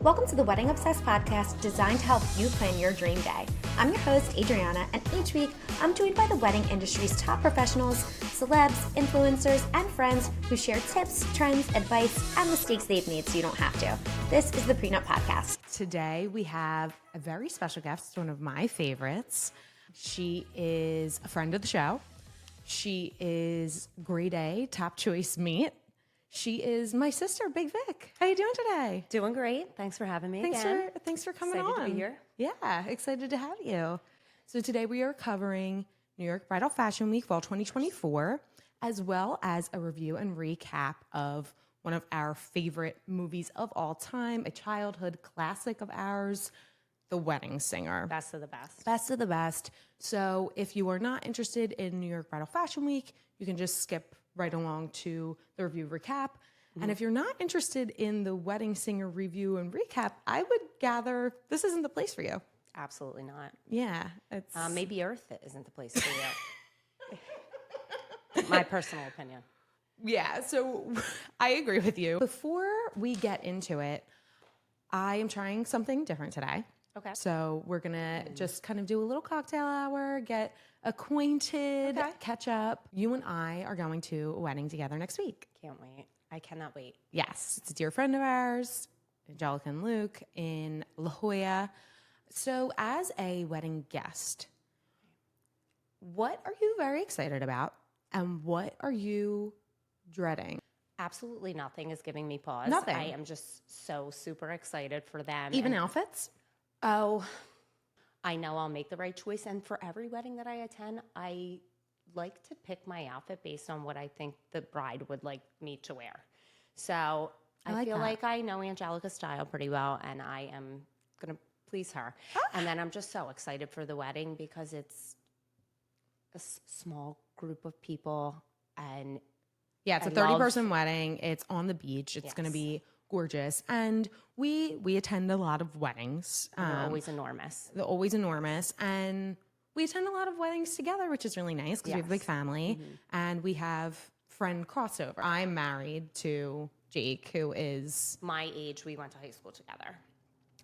Welcome to the Wedding Obsessed podcast designed to help you plan your dream day. I'm your host, Adriana, and each week I'm joined by the wedding industry's top professionals, celebs, influencers, and friends who share tips, trends, advice, and mistakes they've made so you don't have to. This is the Prenup Podcast. Today we have a very special guest, one of my favorites. She is a friend of the show. She is grade A, top choice meat. She is my sister, Big Vic. How you doing today? Doing great. Thanks for having me Thanks again. for coming Excited on. to be here. Yeah, excited to have you. So today we are covering New York Bridal Fashion Week Fall 2024, as well as a review and recap of one of our favorite movies of all time, a childhood classic of ours, The Wedding Singer. Best of the best. Best of the best. So if you are not interested in New York Bridal Fashion Week, you can just skip right along to the review recap. And if you're not interested in the Wedding Singer review and recap, I would gather this isn't the place for you. Absolutely not. Yeah. It's Maybe Earth isn't the place for you. My personal opinion. Yeah, so I agree with you. Before we get into it, I am trying something different today. Okay. So we're going to just kind of do a little cocktail hour, get acquainted, catch up. You and I are going to a wedding together next week. Can't wait. I cannot wait. Yes, it's a dear friend of ours, Angelica and Luke in La Jolla. So as a wedding guest, what are you very excited about and what are you dreading? Absolutely nothing is giving me pause. Nothing. I am just so super excited for them. Even outfits? Oh, I know I'll make the right choice. And for every wedding that I attend, I like to pick my outfit based on what I think the bride would like me to wear. So I feel like I know Angelica's style pretty well, and I am going to please her. And then I'm just so excited for the wedding because it's a small group of people. And yeah, it's a 30-person wedding. It's on the beach. It's going to be gorgeous. And we attend a lot of weddings. They're always enormous. They're always enormous. And we attend a lot of weddings together, which is really nice because we have a big family. And we have friend crossover. I'm married to Jake, who is My age, we went to high school together.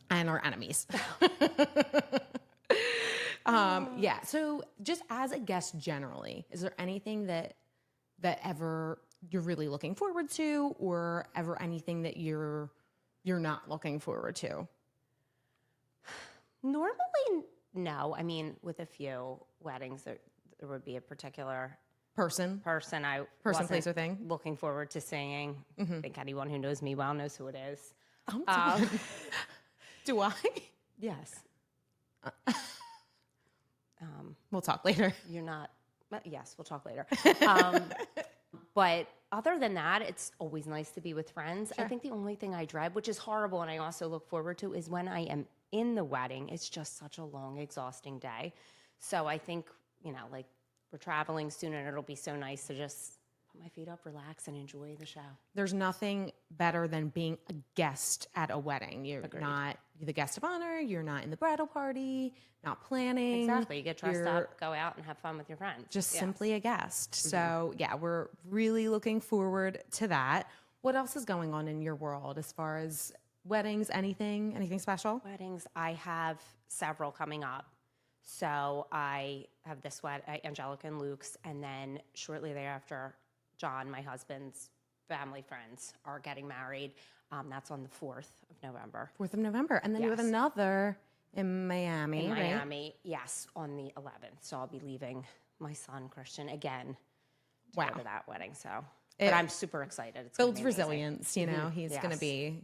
And our enemies. Yeah. So just as a guest generally, is there anything that ever you're really looking forward to, or ever anything that you're not looking forward to? Normally, no. I mean, with a few weddings, there would be a particular Person, wasn't place, or thing. looking forward to singing. I think anyone who knows me well knows who it is. Do I? Yes. We'll talk later. You're not. Yes, we'll talk later. But other than that, it's always nice to be with friends. I think the only thing I dread, which is horrible and I also look forward to, is when I am in the wedding. It's just such a long, exhausting day. So I think, like we're traveling soon and it'll be so nice to just put my feet up, relax, and enjoy the show. There's nothing better than being a guest at a wedding. You're not the guest of honor. You're not in the bridal party, not planning. Exactly. You get dressed up, go out, and have fun with your friends. Just simply a guest. So, yeah, we're really looking forward to that. What else is going on in your world as far as weddings? Anything special? Weddings, I have several coming up. So I have this Angelica and Luke's, and then shortly thereafter, John, my husband's family friends, are getting married. That's on the 4th of November. 4th of November. And then you have another in Miami, right? Miami, yes, on the 11th. So I'll be leaving my son, Christian, again to go to that wedding. So, but I'm super excited. It's builds resilience, He's going to be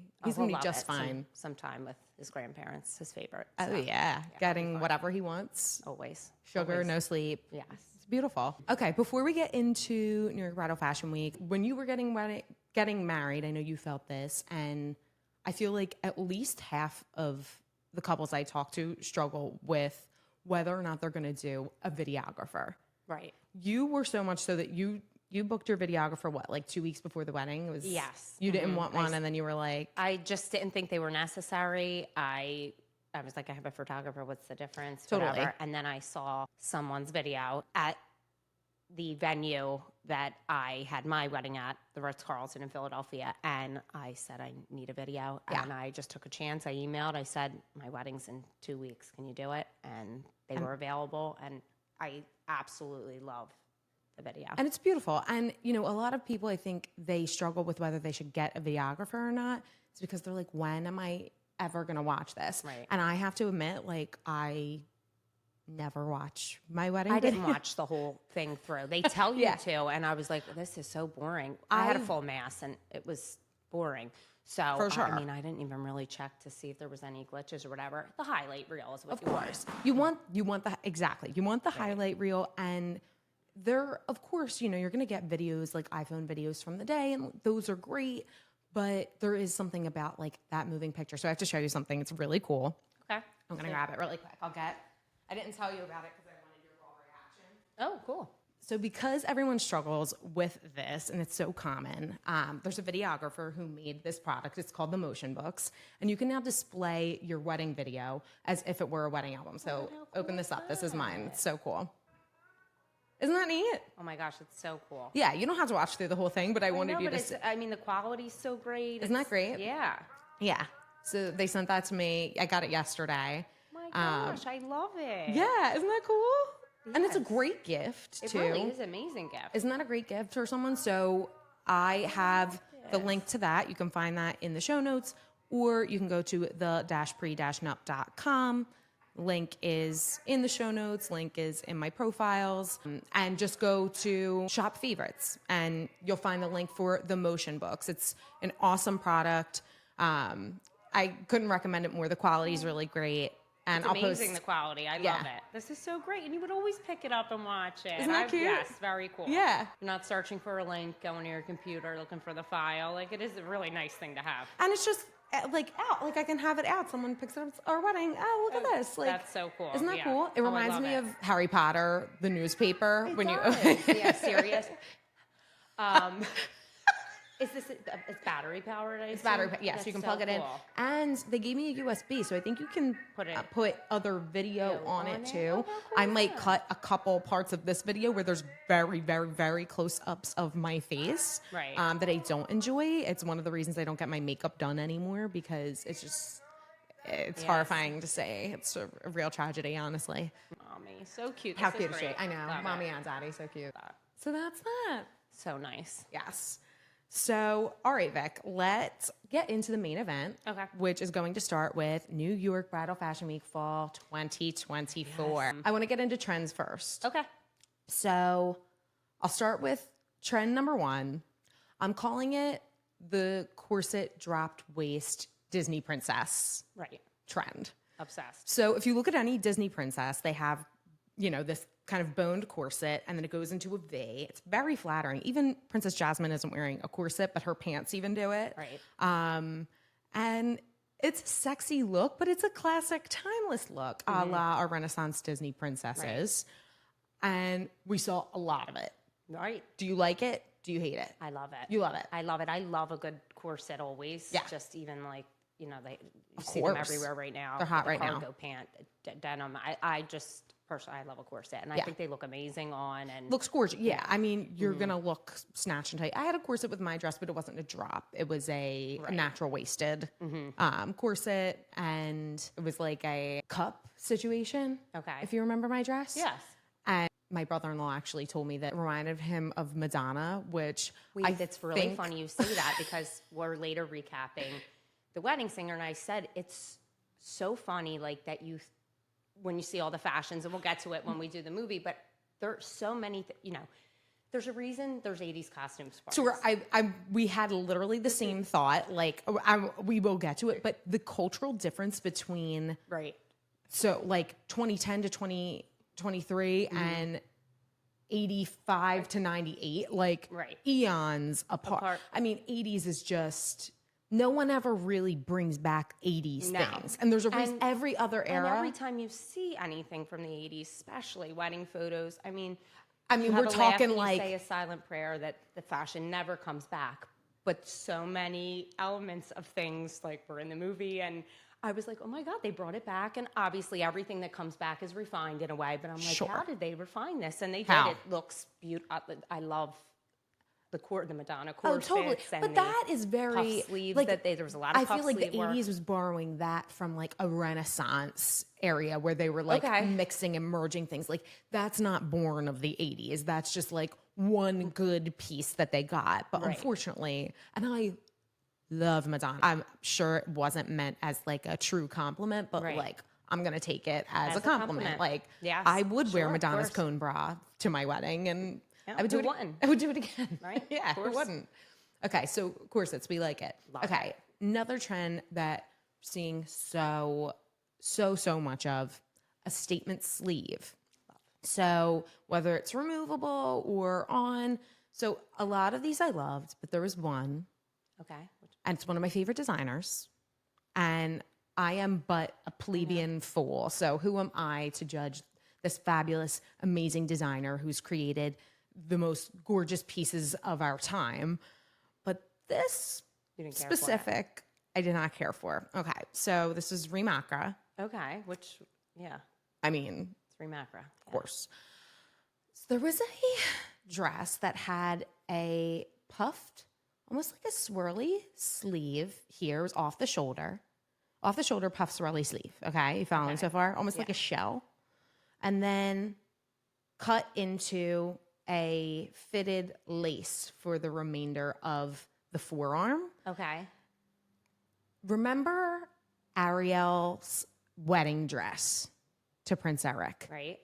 just fine. Some time with his grandparents, his favorite. So. Oh, yeah. Getting whatever he wants. Always. Sugar, no sleep. Yes. It's beautiful. Okay, before we get into New York Bridal Fashion Week, when you were getting married, I know you felt this, and I feel like at least half of the couples I talk to struggle with whether or not they're going to do a videographer. Right. You were so much so that you booked your videographer, like 2 weeks before the wedding? It was, yes. You didn't want one, and then you were like... I just didn't think they were necessary. I was like, I have a photographer. What's the difference? Totally. Whatever. And then I saw someone's video at the venue that I had my wedding at, the Ritz-Carlton in Philadelphia, and I said, I need a video. Yeah. And I just took a chance. I emailed. I said, my wedding's in 2 weeks. Can you do it? And they were available, and I absolutely love the video. And it's beautiful. And, you know, a lot of people, I think they struggle with whether they should get a videographer or not. It's because they're like, when am I ever going to watch this? Right. And I have to admit, like, I never watch my wedding I video. didn't watch the whole thing through. They tell you to, and I was like, this is so boring. I had a full mass, and it was boring. So, For sure. I mean, I didn't even really check to see if there was any glitches or whatever. The highlight reel is what Of course. You want the, exactly. You want the highlight reel, and there, of course, you know, you're going to get videos like iPhone videos from the day, and those are great, but there is something about like that moving picture. So I have to show you something. It's really cool. Okay. I'm going to grab it really quick. I didn't tell you about it because I wanted your raw reaction. Oh, cool. So because everyone struggles with this, and it's so common, there's a videographer who made this product. It's called the Motion Books, and you can now display your wedding video as if it were a wedding album. So open this up. This is mine. It's so cool. Isn't that neat? Oh my gosh, it's so cool. Yeah, you don't have to watch through the whole thing, but I wanted you to. I mean, the quality's so great. Isn't that great? Yeah. Yeah. So they sent that to me. I got it yesterday. My gosh, I love it. Yeah, isn't that cool? And it's a Yes. great gift too. It really is an amazing gift. Isn't that a great gift for someone? So I have the link to that. You can find that in the show notes, or you can go to the-pre-nup.com. Link is in the show notes. Link is in my profiles. And just go to Shop Favorites, and you'll find the link for the Motion Books. It's an awesome product. I couldn't recommend it more. The quality is really great. And It's I'll amazing, post. the quality. I love it. This is so great. And you would always pick it up and watch it. Isn't that cute? Yes, very cool. Yeah. You're not searching for a link, going to your computer, looking for the file. Like, it is a really nice thing to have. And it's just like out. Like I can have it out. Someone picks it up. It's our wedding. Oh, look at this. Like That's so cool. Isn't that Yeah. cool? It Oh, I reminds love me it. of Harry Potter, the newspaper. It when does. you Yeah, serious. Is this it's battery powered? It's battery. Yes, you can plug it in. And they gave me a USB, so I think you can put other video on it too. I might cut a couple parts of this video where there's very, very, very close ups of my face Right. that I don't enjoy. It's one of the reasons I don't get my makeup done anymore, because it's just it's horrifying to say. It's a real tragedy, honestly. Mommy, so cute. How This cute is is she? great. I know, Love mommy it. and daddy, so cute. So that's that. So nice. Yes. So, all right, Vic, let's get into the main event, Okay. which is going to start with New York Bridal Fashion Week Fall 2024. I want to get into trends first. Okay. So, I'll start with trend number one. I'm calling it the corset dropped waist Disney princess Right. trend. Obsessed. So, if you look at any Disney princess, they have, you know, this kind of boned corset, and then it goes into a V. It's very flattering. Even Princess Jasmine isn't wearing a corset, but her pants even do it. Right. And it's a sexy look, but it's a classic, timeless look, a la our Renaissance Disney princesses. And we saw a lot of it. Right. Do you like it? Do you hate it? I love it. You love it. I love it. I love a good corset always. Yeah. Just even like, you know, you see course. them everywhere right now. They're hot the right now. Cargo pant, denim. I just personally, I love a corset, and I think they look amazing on. And Looks gorgeous. Yeah. I mean, you're going to look snatched and tight. I had a corset with my dress, but it wasn't a drop. It was a natural waisted corset, and it was like a cup situation. Okay. If you remember my dress. yes, And my brother-in-law actually told me that it reminded him of Madonna, which it's really funny you say that, because we're later recapping the Wedding Singer, and I said it's so funny, like that when you see all the fashions, and we'll get to it when we do the movie, but there's so many, there's a reason there's 80s costumes. So we had literally the same thought. Like we will get to it, but the cultural difference between Right. so like 2010 to 2023 and 85 to 98, like eons apart. I mean, 80s is just. No one ever really brings back 80s things. And there's a reason every other era. And every time you see anything from the 80s, especially wedding photos, I mean, we're talking like say a silent prayer that the fashion never comes back, but so many elements of things like were in the movie, and I was like, oh my God, they brought it back. And obviously everything that comes back is refined in a way, but I'm like, Sure. how did they refine this? And they did. How? It looks beautiful. I love the Madonna Oh, corsets. totally. And But that is very puff sleeves like that there was a lot of I puff feel like the sleeve work. 80s was borrowing that from like a Renaissance area where they were like Okay. mixing and merging things. Like that's not born of the 80s. That's just like one good piece that they got. But Right. unfortunately, and I love Madonna. I'm sure it wasn't meant as like a true compliment, but Right. like I'm gonna take it as a As a compliment. compliment. Like Yes, I would wear sure, of Madonna's course. cone bra to my wedding, and Yeah, I would do who it. wouldn't? I would do it again. Right? Yeah, Of who course. wouldn't? Okay, so corsets, we like it. Love Okay, another trend that we're seeing so much of, a statement sleeve. So whether it's removable or on, so a lot of these I loved, but there was one, Okay. and it's one of my favorite designers, and I am but a plebeian fool. So who am I to judge this fabulous, amazing designer who's created the most gorgeous pieces of our time? But this You didn't care for it. specific, I did not care for. Okay, so this is Rimaca. Okay. Which, yeah, I mean, it's Remacra. of course. So there was a dress that had a puffed, almost like a swirly sleeve here. It was off the shoulder puff swirly sleeve. Okay, you following so far? Almost like a shell. And then cut into a fitted lace for the remainder of the forearm. Okay. Remember Ariel's wedding dress to Prince Eric? Right.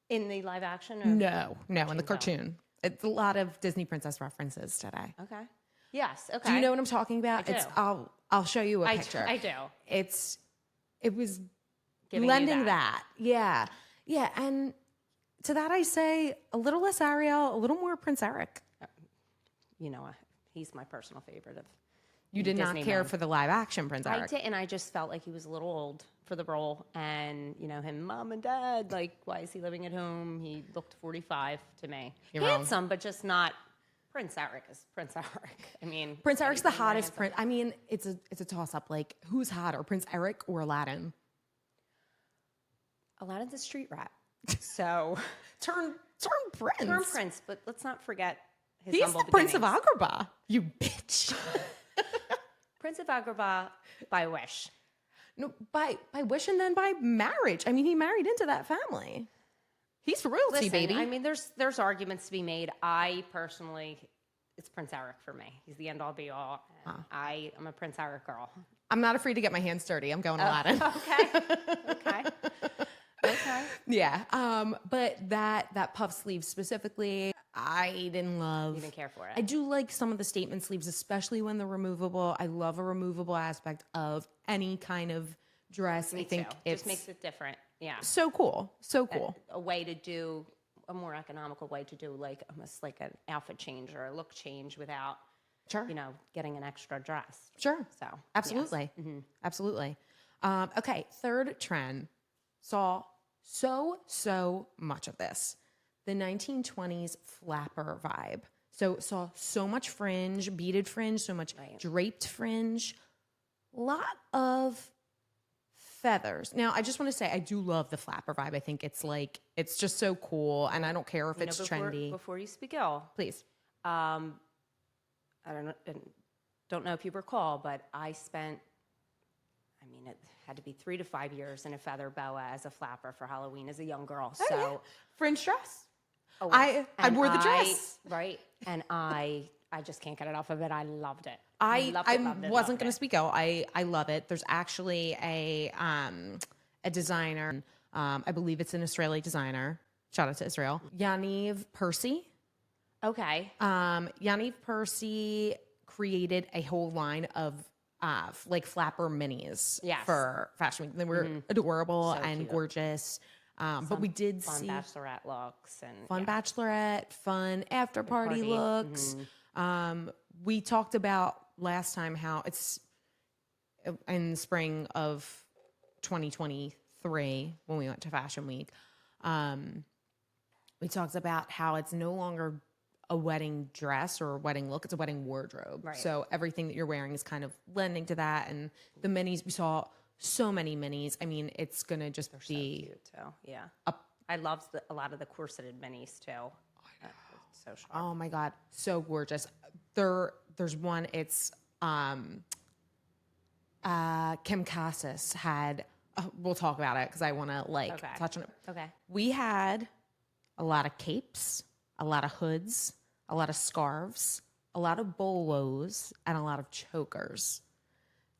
In the live action? Or? No, in the film? cartoon. It's a lot of Disney princess references today. Okay. Yes. Okay. Do you know what I'm talking about? I do. I'll show you a I picture. I do. It was Giving you lending that. Yeah. Yeah. And to that I say a little less Ariel, a little more Prince Eric. You know, he's my personal favorite of. You did not Disney care men. for the live action Prince I Eric. did, and I just felt like he was a little old for the role. And you know, him, mom and dad, like, why is he living at home? He looked 45 to me. You're wrong. Handsome, but just not. Prince Eric is Prince Eric. I mean, Prince Eric's the anything more hottest handsome. prince. I mean, it's a toss up. Like, who's hotter, Prince Eric or Aladdin? Aladdin's a street rat. So Turn prince. term Prince, but let's not forget his He's humble the Prince of beginnings. Agrabah. You bitch. Prince of Agrabah by wish. No, by wish and then by marriage. I mean, he married into that family. He's royalty, Listen, baby. I mean, there's arguments to be made. I personally, it's Prince Eric for me. He's the end all be all. And I'm a Prince Eric girl. I'm not afraid to get my hands dirty. I'm going Aladdin. Okay. Okay. Yeah. But that puff sleeve specifically, I didn't love. You didn't care for it. I do like some of the statement sleeves, especially when they're removable. I love a removable aspect of any kind of dress. Me I think too. it's Just makes it different. Yeah. so cool. So cool. A way to do a more economical way to do like almost like an outfit change or a look change without, Sure. you know, getting an extra dress. Sure. So Absolutely. Absolutely. Okay. Third trend. Saw so much of this. The 1920s flapper vibe. So saw so much fringe, beaded fringe, so much draped fringe. Lot of feathers. Now, I just want to say I do love the flapper vibe. I think it's like, it's just so cool. And I don't care if it's trendy. Before you speak ill, Please. I don't know if you recall, but I spent, I mean, it had to be 3 to 5 years in a feather boa as a flapper for Halloween as a young girl. Oh, So yeah. Fringe dress. oh, I and wore the dress. right? And I just can't get it off of it. I loved it. I loved it, wasn't loved going to it. speak out. I love it. There's actually a designer. I believe it's an Israeli designer. Shout out to Israel. Yaniv Percy. Okay. Yaniv Percy created a whole line of like flapper minis Yes. for Fashion Week. They were adorable So and cute. gorgeous. But we did Fun see bachelorette looks and fun yeah. bachelorette, fun after party party. looks. We talked about last time how it's in the spring of 2023 when we went to Fashion Week. We talked about how it's no longer a wedding dress or a wedding look, it's a wedding wardrobe. Right. So everything that you're wearing is kind of lending to that. And the minis, we saw so many minis. I mean, it's going to just So be cute too. Yeah. I love a lot of the corseted minis too. So sharp. oh my God, so gorgeous. There's one, it's Kim Casas had, we'll talk about it because I want to touch on it. Okay. We had a lot of capes, a lot of hoods, a lot of scarves, a lot of bolos, and a lot of chokers.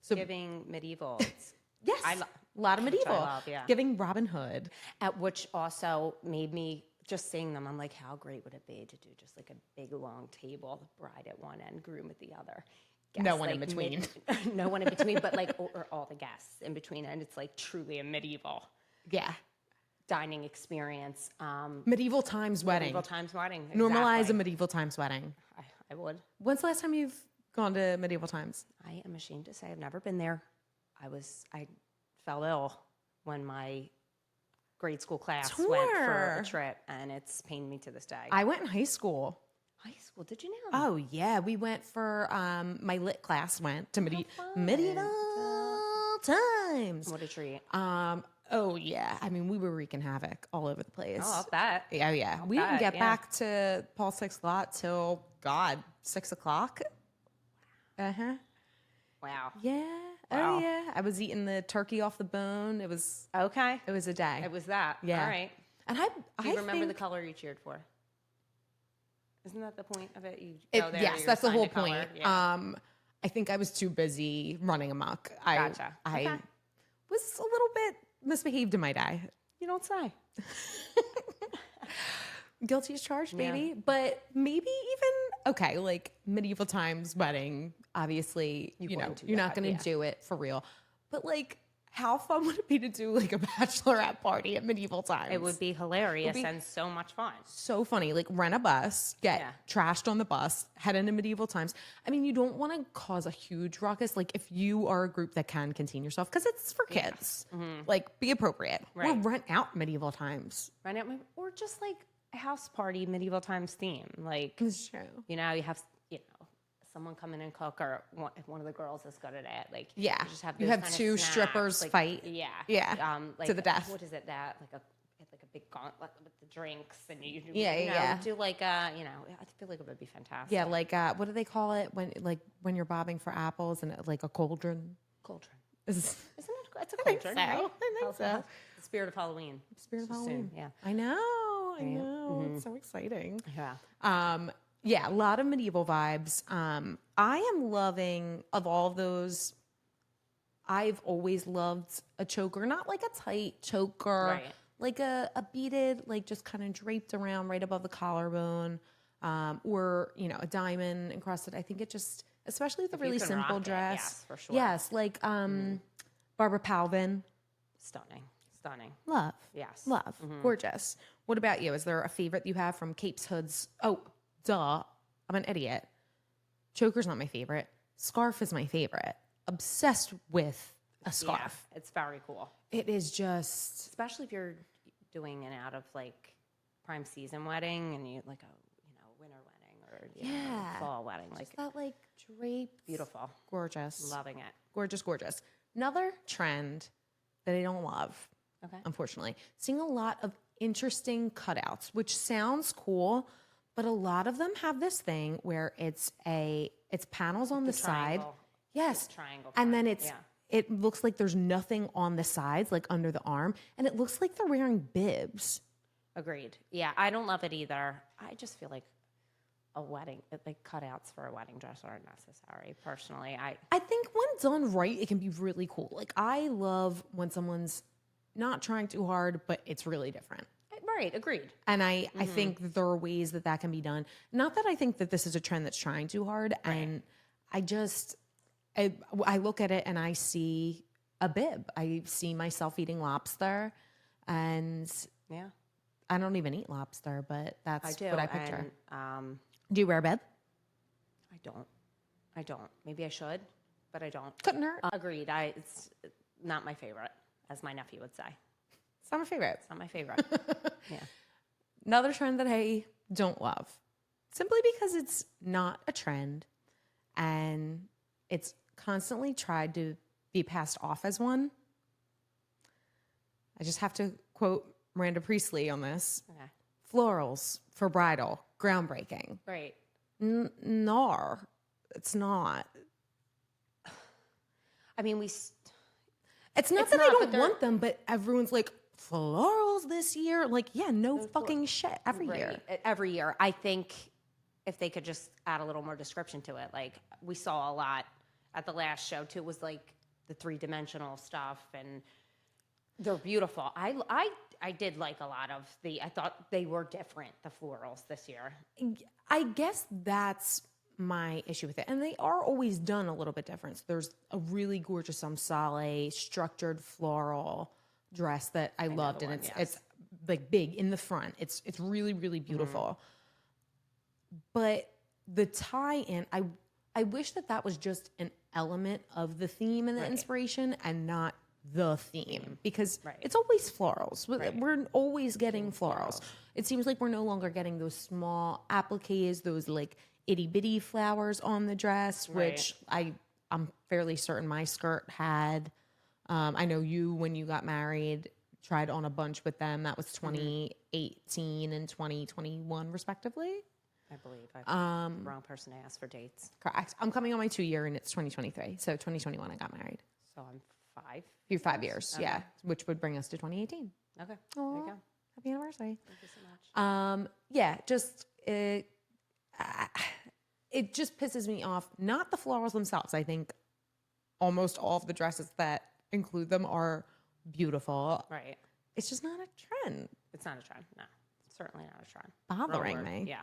So Giving medieval. It's- yes, a lot of which I medieval, love, yeah. giving Robin Hood. At which also made me just seeing them. I'm like, how great would it be to do just like a big long table, bride at one end, groom at the other. No Guests, one in like, between. No one in between, but like or all the guests in between, and it's like truly a medieval Yeah, dining experience. medieval times wedding. Medieval times wedding. Normalize a exactly. medieval times wedding. I would. When's the last time you've gone to medieval times? I am ashamed to say I've never been there. I fell ill when my grade school class went for a trip, and it's pained me to this day. I went in high school. High school, did you know? Oh yeah, we went for my lit class went to medieval times. What a treat. Oh yeah, I mean we were wreaking havoc all over the place. Oh, I'll bet. Yeah. We didn't bet, get yeah. back to Paul Six Lot till 6 o'clock. Wow. Yeah. Wow. Oh yeah. I was eating the turkey off the bone. It was Okay. a day. It was that. Yeah. All right. And Do you remember the think- color you cheered for? Isn't that the point of it? You go there. Yes, you're that's the assigned whole a color. point. Yeah. I think I was too busy running amok. Gotcha. I Okay. was a little bit misbehaved in my day. You don't say. Guilty as charged, Yeah. baby. But maybe even okay, like medieval times wedding. Obviously, you know, wouldn't do you're not that, going to yeah. do it for real. But like, how fun would it be to do like a bachelorette party at medieval times? It would be hilarious and so much fun. So funny. Like rent a bus, get Yeah. trashed on the bus, head into medieval times. I mean, you don't want to cause a huge ruckus. Like if you are a group that can contain yourself, because it's for kids, like be appropriate. Or Right. rent out medieval times. Right now, or just like a house party, medieval times theme. Like, It's true. you know, you have, someone come in and cook, or if one of the girls is good at it. Like, Yeah. you just have You those have kind of two snacks, strippers like, fight. Yeah. Yeah. Like, To the death. What is it that like a big gauntlet with the drinks, and you Yeah, you know, yeah. do like I feel like it would be fantastic. Yeah, like what do they call it when you're bobbing for apples and like a cauldron? Cauldron. Is Isn't it? It's a think cauldron. so. Right? I think so. The spirit of Halloween. Spirit of So soon, Halloween. yeah. I know. It's so exciting. Yeah. Yeah, a lot of medieval vibes. I am loving of all of those. I've always loved a choker, not like a tight choker, Right. like a beaded, like just kind of draped around right above the collarbone, or a diamond encrusted. I think it just, especially with a you really can simple rock it, dress, yes, for sure. Yes, like Barbara Palvin, Stunning. love, Yes. love, gorgeous. What about you? Is there a favorite you have from capes, hoods? Oh, duh, I'm an idiot. Choker's not my favorite. Scarf is my favorite. Obsessed with a scarf. Yeah, it's very cool. It is just Especially if you're doing an out of like prime season wedding, and you like a winter wedding, or Yeah. fall wedding. Like, just that like draped, beautiful. gorgeous, Loving it. gorgeous, gorgeous. Another trend that I don't love, Okay. unfortunately, seeing a lot of interesting cutouts, which sounds cool, but a lot of them have this thing where it's panels on the side. triangle. Yes. Triangle And then front, yeah. it looks like there's nothing on the sides, like under the arm, and it looks like they're wearing bibs. Agreed. Yeah, I don't love it either. I just feel like a wedding, like cutouts for a wedding dress aren't necessary. Personally, I think when done right, it can be really cool. Like I love when someone's not trying too hard, but it's really different. right. Agreed. And I think that there are ways that can be done. Not that I think that this is a trend that's trying too hard. And I look at it and I see a bib. I see myself eating lobster, and Yeah, I don't even eat lobster, but that's I do. what I picture. And, Do you wear a bib? I don't. Maybe I should, but I don't. Couldn't hurt. Agreed. It's not my favorite, as my nephew would say. It's not my favorite. It's not my favorite. Yeah. Another trend that I don't love, simply because it's not a trend and it's constantly tried to be passed off as one, I just have to quote Miranda Priestley on this. Okay. Florals for bridal, groundbreaking. Right. No, it's not. I mean, It's not It's that not, I but don't they're- want them, but everyone's like, florals this year? Like, yeah, no Those fucking shit every year. Every year. I think if they could just add a little more description to it, like we saw a lot at the last show too, was like the 3-dimensional stuff, and they're beautiful. I did like a lot of I thought they were different, the florals this year. I guess that's my issue with it. And they are always done a little bit different. So there's a really gorgeous Sale structured floral dress that I loved. the And one, it's like big in the front. It's really, really beautiful. But the tie-in, I wish that was just an element of the theme and the inspiration and not the theme, because it's always florals. We're always getting florals. It seems like we're no longer getting those small appliques, those like itty bitty flowers on the dress, which I'm fairly certain my skirt had. I know you, when you got married, tried on a bunch with them. That was 2018 and 2021 respectively. I believe I'm the wrong person to ask for dates. Correct. I'm coming on my 2-year and it's 2023. So 2021 I got married. So I'm 5. You're 5 years, yeah, which would bring us to 2018. Okay. Aw, There you go. happy anniversary. Thank you so much. Yeah, just it just pisses me off. Not the florals themselves. I think almost all of the dresses that include them are beautiful. Right. It's just not a trend. It's not a trend. No, certainly not a trend. Bothering Wrong word. me. Yeah,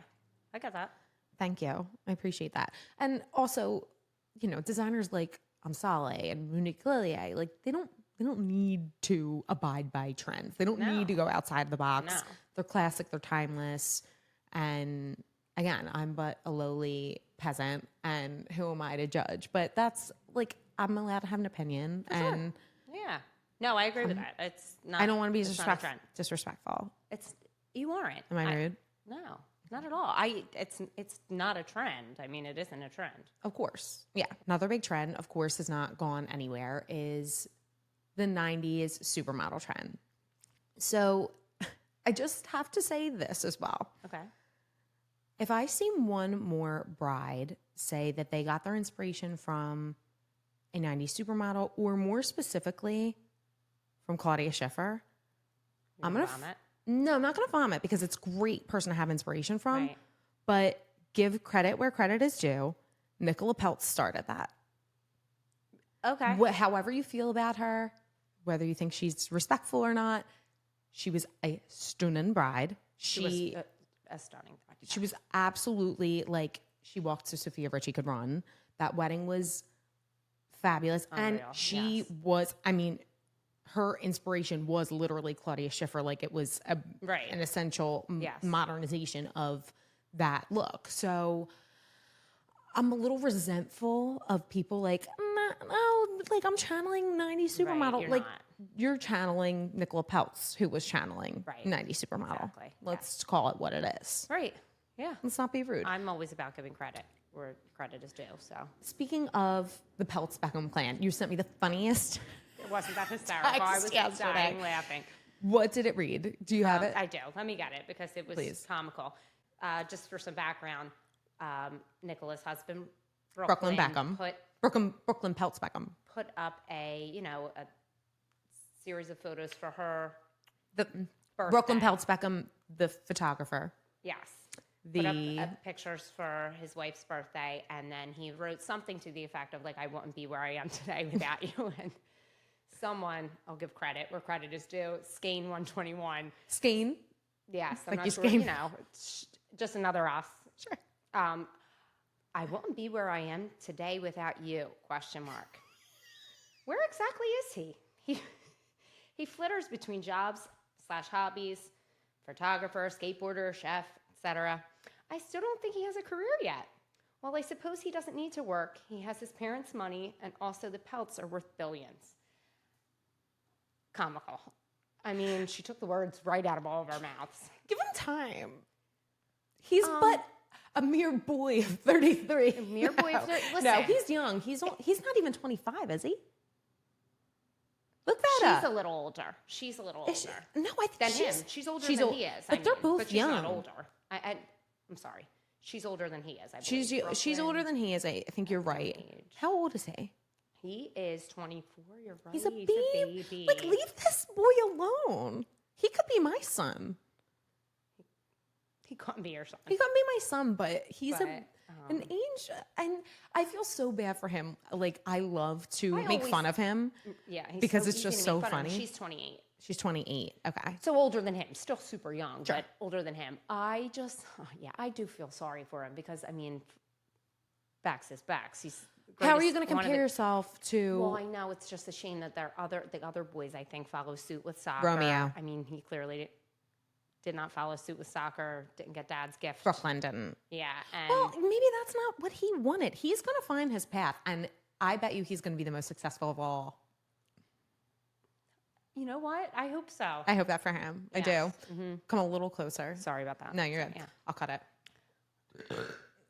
I get that. Thank you. I appreciate that. And also, designers like Sale and Monique Lillier, like they don't need to abide by trends. They don't need to go outside the box. No. They're classic, they're timeless. And again, I'm but a lowly peasant, and who am I to judge? But that's like, I'm allowed to have an opinion. And Yeah. No, I agree with that. It's not. I don't want to be it's not a trend. disrespectful. You aren't. Am I rude? No, not at all. It's not a trend. I mean, it isn't a trend. Of course. Yeah. Another big trend, of course, has not gone anywhere, is the 90s supermodel trend. So I just have to say this as well. Okay. If I see one more bride say that they got their inspiration from a 90s supermodel, or more specifically from Claudia Schiffer, I'm going to vomit. No, I'm not going to vomit, because it's a great person to have inspiration from. Right. But give credit where credit is due. Nicola Peltz started that. Okay. However you feel about her, whether you think she's respectful or not, she was a stunning bride. She was a stunning bride. She was absolutely like, she walked so Sophia Richie could run. That wedding was fabulous. Unreal, And she was, I mean, her inspiration was literally Claudia Schiffer. Like, it was an essential modernization of that look. So I'm a little resentful of people like, no, like I'm channeling 90s supermodel. Right, you're channeling Nicola Peltz, who was channeling 90s supermodel. Exactly. Let's call it what it is. Right. Yeah. Let's not be rude. I'm always about giving credit where credit is due. So Speaking of the Peltz Beckham clan, you sent me the funniest. it wasn't that hysterical. I was dying laughing. What did it read? Do you have it? I do. Let me get it, because it was comical. Just for some background, Nicola's husband, Brooklyn Beckham. Brooklyn Peltz Beckham. Put up a series of photos for her The birthday. Brooklyn Peltz Beckham, the photographer. Yes. Put up pictures for his wife's birthday, and then he wrote something to the effect of, like, I wouldn't be where I am today without you. And someone, I'll give credit where credit is due, Skane121. Skane? Yes, I'm Like not you sure, Skane. it's just another us. Sure. I wouldn't be where I am today without you, ? Where exactly is he? He flitters between jobs / hobbies, photographer, skateboarder, chef, etc. I still don't think he has a career yet. While I suppose he doesn't need to work, he has his parents' money, and also the Peltz are worth billions. Comical. I mean, she took the words right out of all of our mouths. Give him time. He's but a mere boy of 33. A mere boy of 30. Listen. No, he's young. He's not even 25, is he? Look that She's up. a little older. She's a little older No, I think than she's him. She's older she's than old, he is. but they're both but she's young. not older. I'm sorry. She's older than he is. I She's believe. she's older than he is. I think you're right. age. How old is he? He is 24. You're right. He's a baby. Like, leave this boy alone. He could be my son. He couldn't be your son. He couldn't be my son, but he's an um, age, and I feel so bad for him. Like, I love to make always- fun of him Yeah, he's because so it's easy just to so make fun of. funny. She's 28. She's 28. Okay. So older than him, still super young, Sure. but older than him. I do feel sorry for him because I mean, Bex is Bex. He's the How are you greatest- going to one of compare the- yourself to Well, I know it's just a shame that the other boys I think follow suit with soccer. Romeo? I mean, he clearly did not follow suit with soccer. Didn't get dad's gift. Brooklyn didn't? Yeah, and Well, maybe that's not what he wanted. He's going to find his path, and I bet you he's going to be the most successful of all. you know what? I hope so. I hope that for him. I Yes. do. Come a little closer. Sorry about that. No, you're good. Yeah. I'll cut it.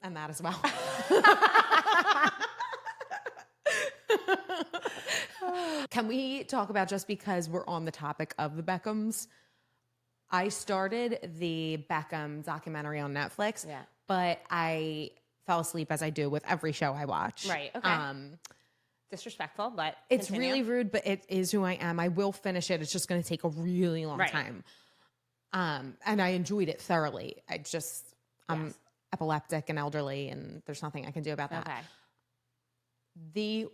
And that as well. Can we talk about, just because we're on the topic of the Beckhams, I started the Beckham documentary on Netflix, Yeah. but I fell asleep, as I do with every show I watch. Right, okay. Disrespectful, but It's continue. really rude, but it is who I am. I will finish it. It's just going to take a really long Right. time. And I enjoyed it thoroughly. I'm Yes. epileptic and elderly, and there's nothing I can do about that. Okay. The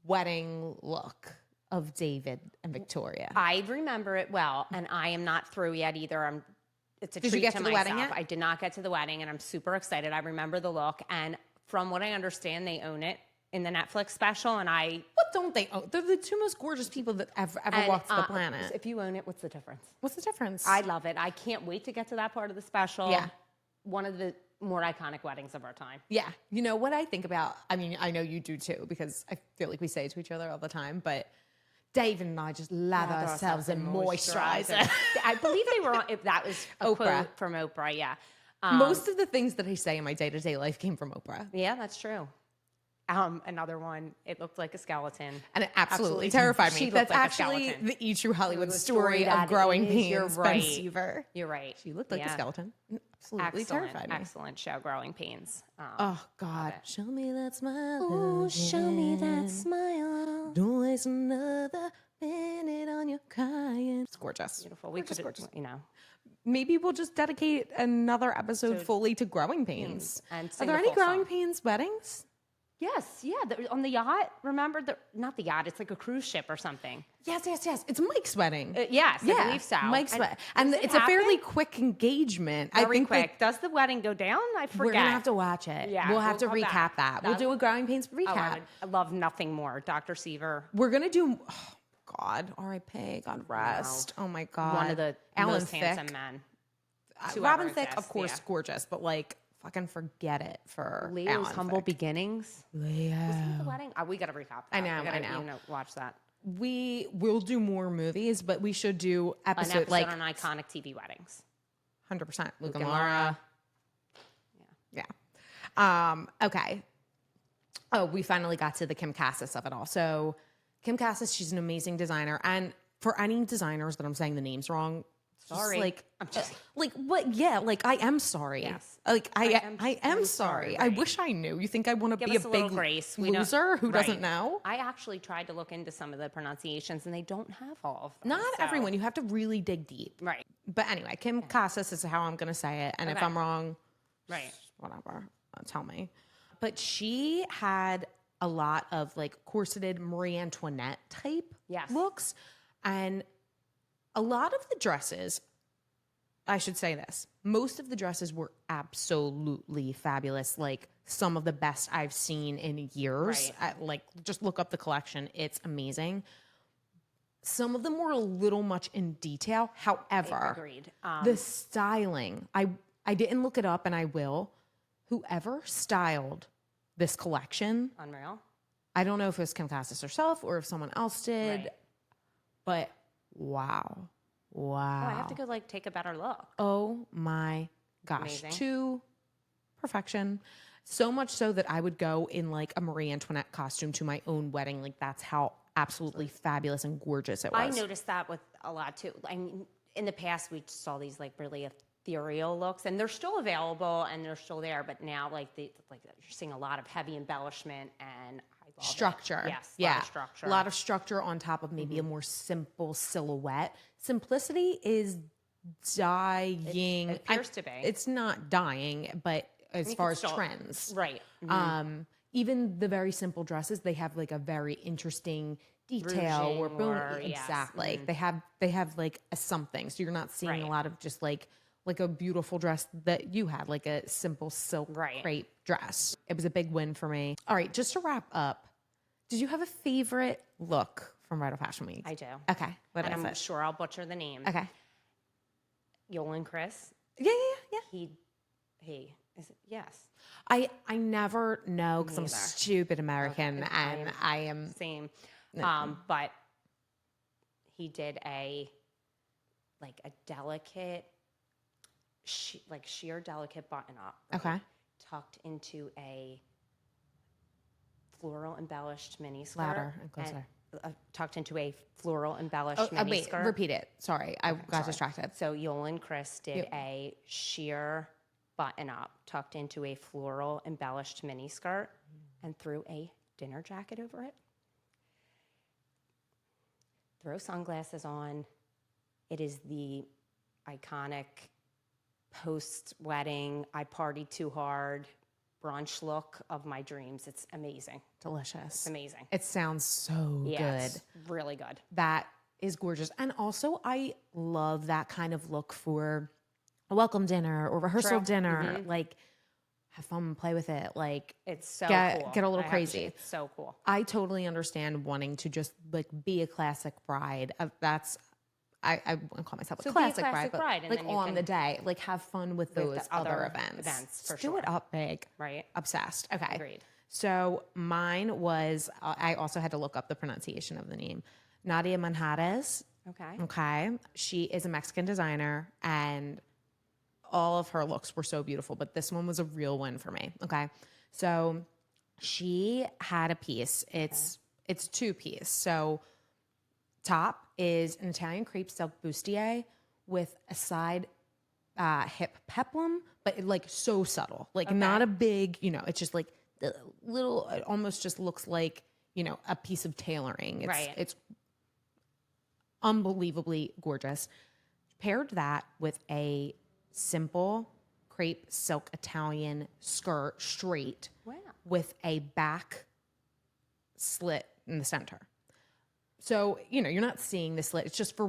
wedding look of David and Victoria. I remember it well, and I am not through yet either. It's a Did you treat get to to the myself. wedding yet? I did not get to the wedding, and I'm super excited. I remember the look, and from what I understand, they own it in the Netflix special. And What don't they own? They're the two most gorgeous people that ever walked the planet. If you own it, what's the difference? What's the difference? I love it. I can't wait to get to that part of the special. Yeah. One of the more iconic weddings of our time. Yeah. You know what I think about? I mean, I know you do too, because I feel like we say it to each other all the time, but David and I just lather ourselves in moisturizer. I believe they were on, if that was a Oprah. quote from Oprah, yeah. Most of the things that I say in my day-to-day life came from Oprah. Yeah, that's true. Another one, it looked like a skeleton. And it absolutely Absolutely. terrified She me. looked That's like a actually skeleton. the E! True Hollywood The story that of growing is, pains. You're Ben right. Seaver. You're right. She looked like a Yeah. skeleton. Absolutely terrified me. Excellent show, Growing Pains. Oh, God. Show me that smile. Oh, show me that again. smile. Don't waste another minute on your crying. It's gorgeous. Beautiful. We could, Maybe we'll just dedicate another episode fully to growing pains. And Are sing there the any full growing song. pains weddings? Yes, yeah. On the yacht, remember? Not the yacht, it's like a cruise ship or something. Yes. It's Mike's wedding. Yes, I believe so. Mike's And wedding. And does it it's a fairly happen? quick engagement. Very I think quick. Does the wedding go down? I forget. we're going to have to watch it. Yeah, we'll have to we'll come recap back. that. We'll do a growing pains Oh, recap. I love nothing more. Dr. Seaver, We're going to do, oh, God, R.I.P., God rest. Oh, my God. one of the Alan most Thicke. handsome men. to Robin ever Thicke, of exist, course, yeah. gorgeous, but like, fucking forget it for Leo's Alan Humble Thicke. Beginnings. Leo. Was it the wedding? We got to recap that. I know, We gotta, I know. watch that. We will do more movies, but we should do An episode episode like on iconic TV weddings. 100%. Luke and and Laura. Laura. Yeah. Okay. Oh, we finally got to the Kim Cassis of it all. So Kim Cassis, she's an amazing designer. And for any designers that I'm saying the names wrong, Sorry. I'm just like what? Yeah, like I am sorry. Yes. Like I am so sorry. sorry, I right. wish I knew. You think I want to Give be us a a big little grace. We don't- loser who doesn't Right. know? I actually tried to look into some of the pronunciations, and they don't have all of them. Not so- everyone. You have to really dig deep. Right. But anyway, Kim Cassis is how I'm going to say it. And if Okay. I'm wrong, Right. whatever, tell me. But she had a lot of like corseted Marie Antoinette type Yes. looks. And a lot of the dresses, I should say this, most of the dresses were absolutely fabulous. Like some of the best I've seen in years. Right. Just look up the collection. It's amazing. Some of them were a little much in detail. However, Agreed. the styling, I didn't look it up, and I will. Whoever styled this collection, Unreal. I don't know if it was Kim Cassis herself or if someone else did, Right. but wow. Oh, I have to go take a better look. Oh my gosh. Amazing. To perfection. So much so that I would go in like a Marie Antoinette costume to my own wedding. Like that's how absolutely fabulous and gorgeous it was. I noticed that with a lot too. I mean, in the past we saw these like really ethereal looks, and they're still available and they're still there. But now, like you're seeing a lot of heavy embellishment and I love structure. It. Yes, yeah, a lot of structure on top of maybe a more simple silhouette. Simplicity is dying. It appears to be. It's not dying, but as far as trends, right? Even the very simple dresses, they have like a very interesting detail or boom. Exactly. They have like a something. So you're not seeing a lot of just like a beautiful dress that you had, like a simple silk crepe dress. It was a big win for me. All right, just to wrap up, did you have a favorite look from Bridal Fashion Week? I do. Okay. What is I'm it? sure I'll butcher the name. Okay. Yolan Chris. Yeah. He is it? Yes. I never know because I'm stupid American and I am same. But he did a delicate, sheer delicate button up. Okay. Tucked into a floral embellished mini skirt. Louder and closer. Tucked into a floral embellished mini skirt. Repeat it. Sorry, I got distracted. So Yolan Chris did a sheer button up tucked into a floral embellished mini skirt and threw a dinner jacket over it. Throw sunglasses on. It is the iconic post-wedding, I partied too hard, brunch look of my dreams. It's amazing. Delicious. It's amazing. It sounds so good. Really good. That is gorgeous. And also, I love that kind of look for a welcome dinner or rehearsal dinner. Like, have fun, play with it. Like, it's so cool. Get a little crazy. It's so cool. I totally understand wanting to just like be a classic bride. I wouldn't call myself a classic bride, but like on the day, like have fun with those other events. For Do it up big. Right. Obsessed. Okay. Agreed. So mine was, I also had to look up the pronunciation of the name. Nadia Manjarres. Okay. She is a Mexican designer and all of her looks were so beautiful, but this one was a real win for me. Okay. So she had a piece. It's two-piece. So top is an Italian crepe silk bustier with a side hip peplum, but like so subtle, like not a big, it's just like the little, it almost just looks like, a piece of tailoring. It's unbelievably gorgeous. Paired that with a simple crepe silk Italian skirt straight with a back slit in the center. So, you're not seeing the slit. It's just for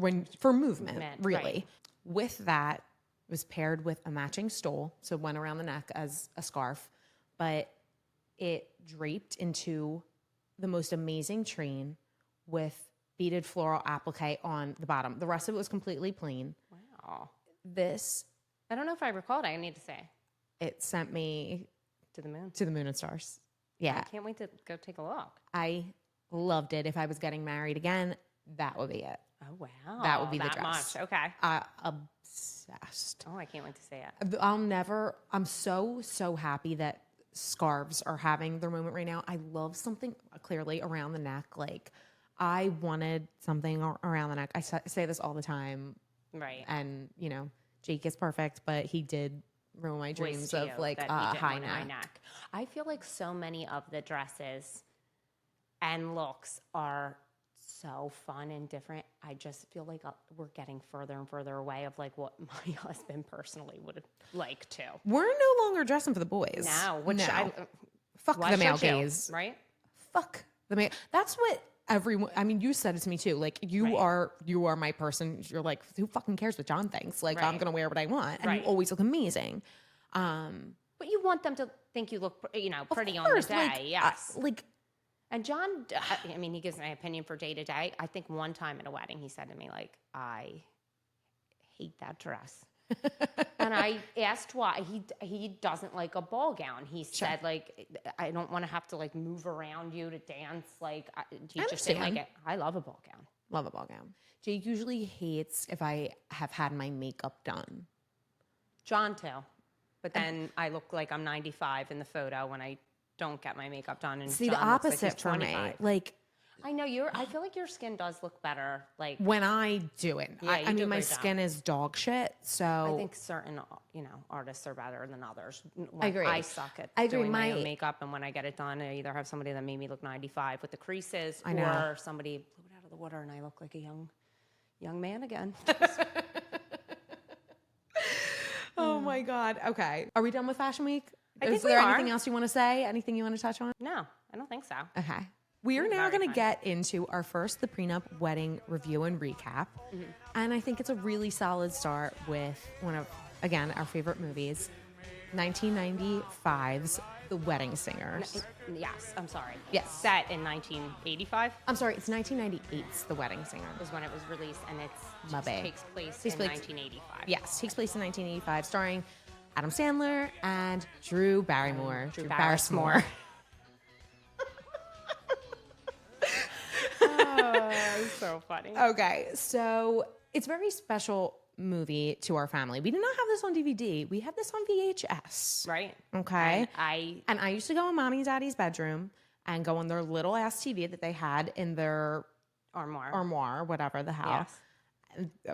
movement, really. Right. With that, it was paired with a matching stole. So it went around the neck as a scarf, but it draped into the most amazing train with beaded floral applique on the bottom. The rest of it was completely plain. Wow. This, I don't know if I recall it. I need to say. It sent me to the moon. To the moon and stars. Yeah. I can't wait to go take a look. I loved it. If I was getting married again, that would be it. Oh, wow. That would be the that dress. Much. Okay. Obsessed. Oh, I can't wait to see it. I'm so happy that scarves are having their moment right now. I love something clearly around the neck. Like, I wanted something around the neck. I say this all the time. Right. And, Jake is perfect, but he did ruin my dreams of like a high neck. I feel like so many of the dresses and looks are so fun and different. I just feel like we're getting further and further away of like what my husband personally would like to. We're no longer dressing for the boys. No, fuck the male gaze, right? Fuck the male. That's what everyone. I mean, you said it to me too. Like you are my person. You're like, who fucking cares what John thinks? Like I'm gonna wear what I want, and you always look amazing. But you want them to think you look, pretty on the day. Like, yes. And John, I mean, he gives my opinion for day to day. I think one time at a wedding, he said to me, like, I hate that dress. And I asked why. He doesn't like a ball gown. He said, like, I don't want to have to, like, move around you to dance. Like, he just didn't like it. I love a ball gown. Love a ball gown. Jake usually hates if I have had my makeup done. John, too. But then I look like I'm 95 in the photo when I don't get my makeup done. And see, John the opposite like for me. Like, I know I feel like your skin does look better. Like when I do it. Yeah, I you do mean, a my great job. skin is dog shit. So I think certain, artists are better than others. Like, agree. I suck at I agree. doing my My- own makeup, and when I get it done, I either have somebody that made me look 95 with the creases, I know. or somebody blew it out of the water, and I look like a young man again. oh my God. Okay. Are we done with Fashion Week? I Is think we there are. anything else you want to say? Anything you want to touch on? No, I don't think so. Okay. We are Very now going to fun. get into our first, the prenup wedding review and recap. And I think it's a really solid start with one of, again, our favorite movies, 1995's The Wedding Singers. Yes, I'm sorry. Yes. Set in 1985 I'm sorry, it's 1998's The Wedding Singer. was when it was released, and it My bad. takes place Takes in place- 1985. Yes, takes place in 1985, starring Adam Sandler and Drew Barrymore. Drew Barrymore. So funny. Okay, so it's a very special movie to our family. We did not have this on DVD. We had this on VHS. Right? Okay. And I used to go in mommy and daddy's bedroom and go on their little ass TV that they had in their armoire, whatever the hell. Yes.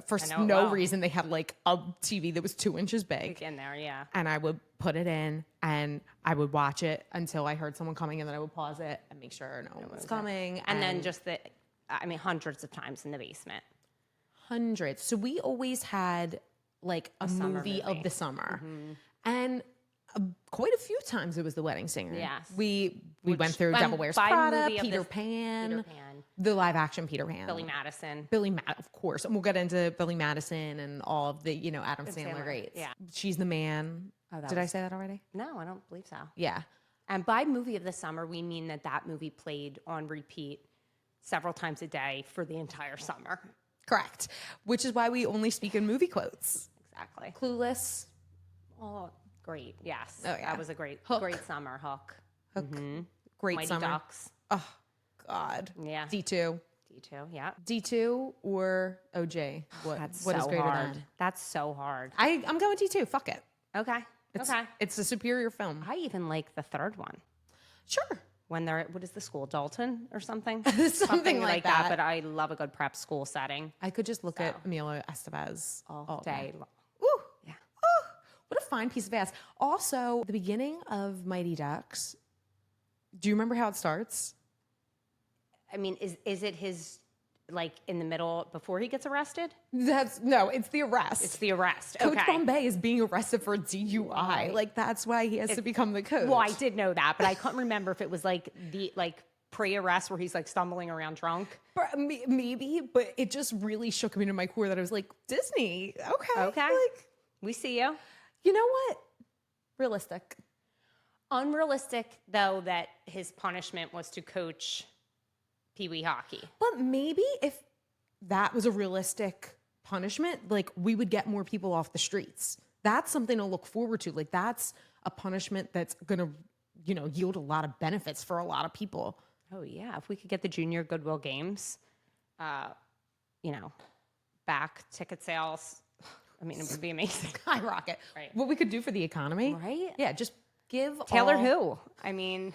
For I know it no well. reason, they had like a TV that was 2 inches big. in there, yeah. And I would put it in and I would watch it until I heard someone coming, and then I would pause it and make sure no one was coming. And then hundreds of times in the basement. hundreds. So we always had like a summer movie of movie. the summer. And quite a few times it was The Wedding Singer. Yes. We went through by- Devil Wears by Prada, movie of Peter this- Pan, Peter Pan. the live action Peter Pan. Billy Madison. Of course. And we'll get into Billy Madison and all of the, Adam Sandler Sandler, greats. yeah. She's the Man. that Did I was- say that already? No, I don't believe so. Yeah. And by movie of the summer, we mean that movie played on repeat several times a day for the entire summer. Correct. Which is why we only speak in movie quotes. Exactly. Clueless. Oh, great. Yes. Oh, yeah. That was a great summer. Hook. Great Mighty summer. Ducks. Oh, God. Yeah. D2. D2. Yeah. D2 or OJ? What That's is so greater hard. than? That's so hard. I'm going D2. Fuck it. Okay. Okay. It's a superior film. I even like the third one. Sure. When they're at, what is the school, Dalton or something? Something like that. But I love a good prep school setting I could just look at Emilio Estevez all day. Ooh. Yeah. Ooh. What a fine piece of ass. Also, the beginning of Mighty Ducks. Do you remember how it starts? I mean, is it his, like, in the middle before he gets arrested? It's the arrest. It's the arrest. Coach Okay. Bombay is being arrested for DUI. Right. Like, that's why he has to become the coach. Well, I did know that, but I couldn't remember if it was like pre-arrest where he's like stumbling around drunk. Maybe, but it just really shook me to my core that I was like, Disney, okay. Okay. Like, We see you. you know what? Realistic. Unrealistic, though, that his punishment was to coach Pee Wee hockey. But maybe if that was a realistic punishment, like we would get more people off the streets. That's something to look forward to. Like that's a punishment that's going to, yield a lot of benefits for a lot of people. Oh, yeah. If we could get the Junior Goodwill Games, back, ticket sales, I mean, it would be amazing. Skyrocket. Right. What we could do for the economy. Right? Yeah, just give Taylor all- who? I mean,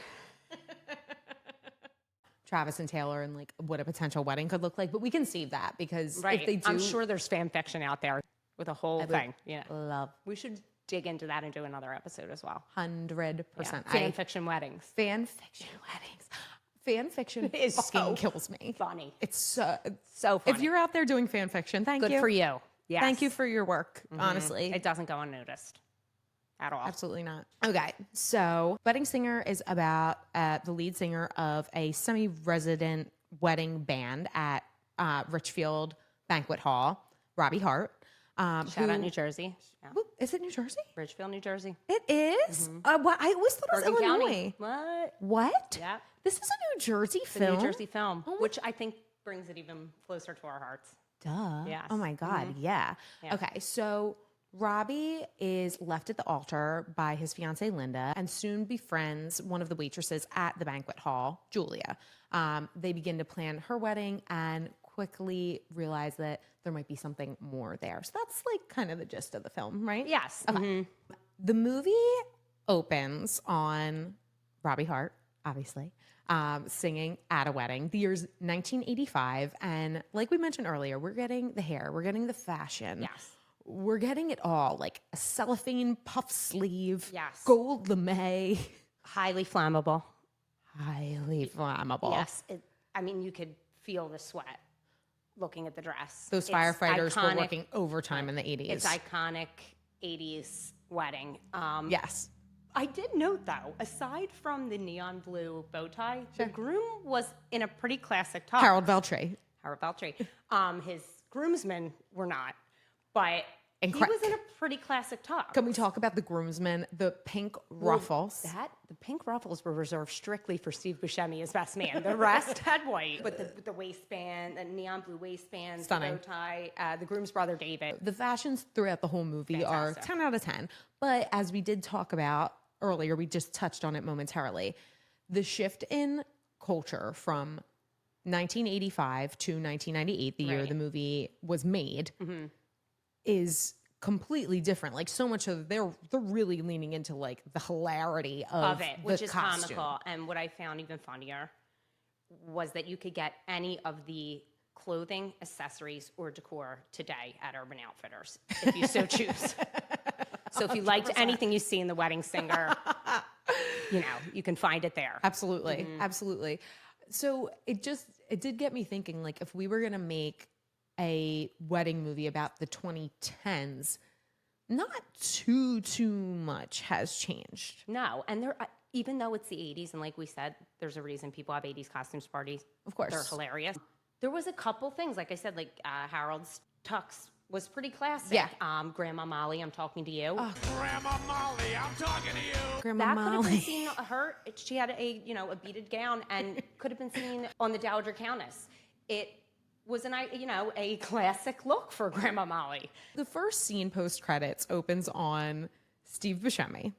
Travis and Taylor and like what a potential wedding could look like. But we can save that because right. if they do, I'm sure there's fan fiction out there with a whole thing. Yeah. love We should dig into that and do another episode as well. 100%. Yeah. Fan fiction weddings. Fan fiction weddings. Fan fiction Is fucking so kills me. funny. It's so So funny. If you're out there doing fan fiction, thank Good you. for you. Yes. Thank you for your work, honestly. It doesn't go unnoticed at all. Absolutely not. Okay, so Wedding Singer is about the lead singer of a semi-resident wedding band at Richfield Banquet Hall, Robbie Hart. Shout out New Jersey. Yeah. Is it New Jersey? Ridgefield, New Jersey. It is? Well, I always thought it was Bergen Illinois. County. What? What? Yeah. This is a New Jersey The film? New Jersey film, which I think brings it even closer to our hearts. Duh. Yes. Oh my God. Yeah. Yeah. Okay. So Robbie is left at the altar by his fiancee Linda and soon befriends one of the waitresses at the banquet hall, Julia. They begin to plan her wedding and quickly realize that there might be something more there. So that's like kind of the gist of the film, right? Yes. Okay. The movie opens on Robbie Hart obviously, singing at a wedding. The year's 1985. And like we mentioned earlier, we're getting the hair, we're getting the fashion. Yes. We're getting it all, like a cellophane puff sleeve, Yes. gold lame, Highly flammable. highly flammable. Yes. I mean, you could feel the sweat looking at the dress. Those It's firefighters were iconic. working overtime in the 80s. It's iconic 80s wedding. Yes. I did note, though, aside from the neon blue bow tie, the groom was in a pretty classic top. Harold Veltri. Harold Beltry. His groomsmen were not, but he Incre- was in a pretty classic top. Can we talk about the groomsmen, the pink ruffles? The pink ruffles were reserved strictly for Steve Buscemi as best man. The rest had white, with the waistband, the neon blue waistband, Stunning. the bow tie. The groom's brother David. The fashions throughout the whole movie are Fantastic. 10 out of 10. But as we did talk about earlier, we just touched on it momentarily. The shift in culture from 1985 to 1998, the year Right. the movie was made, is completely different. Like so much of they're really leaning into like the hilarity of It, the which is costume. comical. And what I found even funnier was that you could get any of the clothing, accessories, or decor today at Urban Outfitters if you so choose. So if you liked anything you see in The Wedding Singer, you can find it there. Absolutely. Absolutely. So it did get me thinking, like, if we were going to make a wedding movie about the 2010s, not too much has changed. No, and there, even though it's the 80s, and like we said, there's a reason people have 80s costumes parties. Of course. They're hilarious. There was a couple things, like I said, like Harold's tux was pretty classic. Yeah. Grandma Molly, I'm talking to you. Grandma Molly, I'm talking to you. Grandma That could have Molly. been seen her. She had a beaded gown and could have been seen on the Dowager Countess. It was a classic look for Grandma Molly. The first scene post credits opens on Steve Buscemi,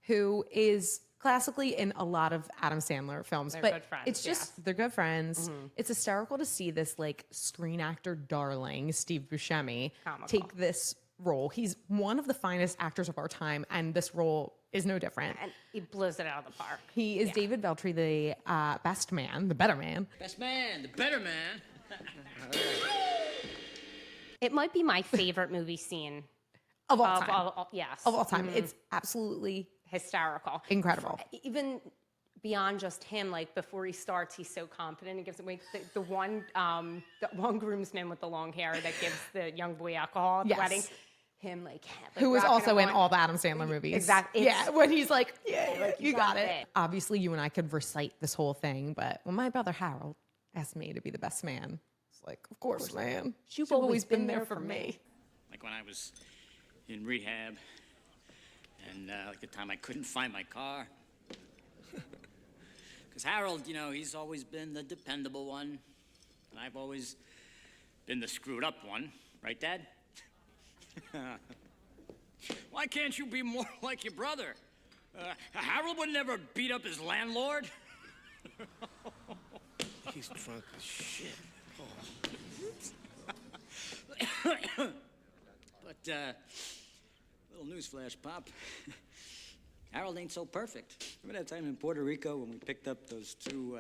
who is classically in a lot of Adam Sandler films. They're but good friends, it's just they're good friends. It's hysterical to see this like screen actor darling, Steve Buscemi, Comical. take this role. He's one of the finest actors of our time, and this role is no different. And he blows it out of the park. He is David Veltri, the best man, the better man. Best man, the better man. It might be my favorite movie scene Of all time. yes. Of all time. It's absolutely Hysterical. incredible. Even beyond just him, like before he starts, he's so confident and gives away the one groomsman with the long hair that gives the young boy alcohol at the Yes. wedding. Him like Who was rocking also him in on- all the Adam Sandler movies. Exactly. Yeah, when he's like, yeah, you got it. it. Obviously, you and I could recite this whole thing, but when my brother Harold asked me to be the best man, it's like, of course, man. You've always been there for me. Like when I was in rehab, and like the time I couldn't find my car. Because Harold, he's always been the dependable one, and I've always been the screwed up one, right, Dad? Why can't you be more like your brother? Harold would never beat up his landlord. He's drunk as shit. But, little newsflash, Pop. Harold ain't so perfect. Remember that time in Puerto Rico when we picked up those two,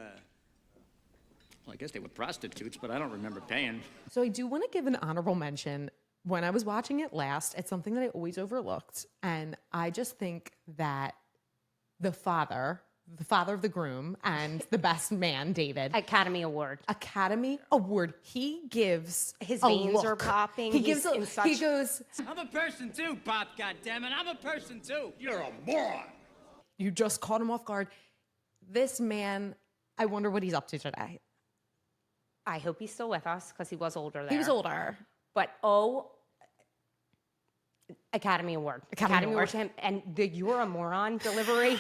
well, I guess they were prostitutes, but I don't remember paying. So I do want to give an honorable mention. When I was watching it last, it's something that I always overlooked. And I just think that the father of the groom and the best man, David, Academy Award. Academy Award, he gives His a veins look. are popping. He He's gives a, in such- he goes, I'm a person too, Pop, goddammit. I'm a person too. You're a moron. you just caught him off guard. This man, I wonder what he's up to today. I hope he's still with us because he was older there. He was older. But Academy Award. Academy Award. to him. And the "you're a moron" delivery,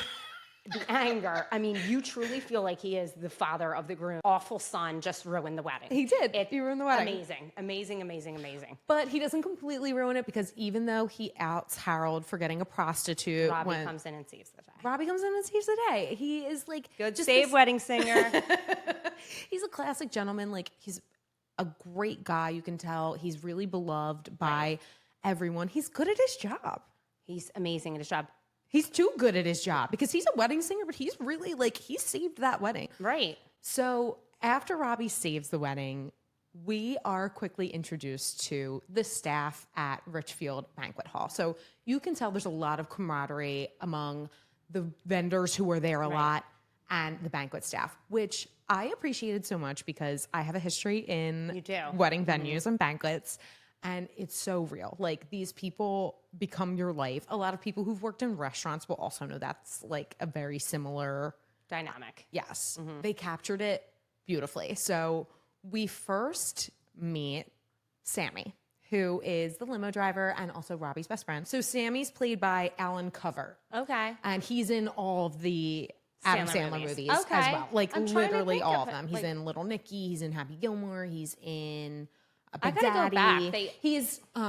the anger. I mean, you truly feel like he is the father of the groom. Awful son just ruined the wedding. He did. He ruined the wedding. Amazing, amazing, amazing, amazing. But he doesn't completely ruin it because even though he outs Harold for getting a prostitute, Robbie comes in and saves the day. Robbie comes in and saves the day. He is like Good just save this- wedding singer. He's a classic gentleman. Like he's a great guy. You can tell he's really beloved by everyone. He's good at his job. He's amazing at his job. He's too good at his job because he's a wedding singer, but he's really like, he saved that wedding. Right. So after Robbie saves the wedding, we are quickly introduced to the staff at Richfield Banquet Hall. So you can tell there's a lot of camaraderie among the vendors who were there a lot and the banquet staff, which I appreciated so much because I have a history in wedding venues and banquets. And it's so real. Like, these people become your life. A lot of people who've worked in restaurants will also know that's like a very similar dynamic. Yes. They captured it beautifully. So we first meet Sammy, who is the limo driver and also Robbie's best friend. So Sammy's played by Alan Covert. Okay. And he's in all of the Adam Sandler movies as well. Like, I'm trying to literally think all of of them. it. He's Like- in Little Nicky. He's in Happy Gilmore. He's in I Big gotta go Daddy. back. He's they're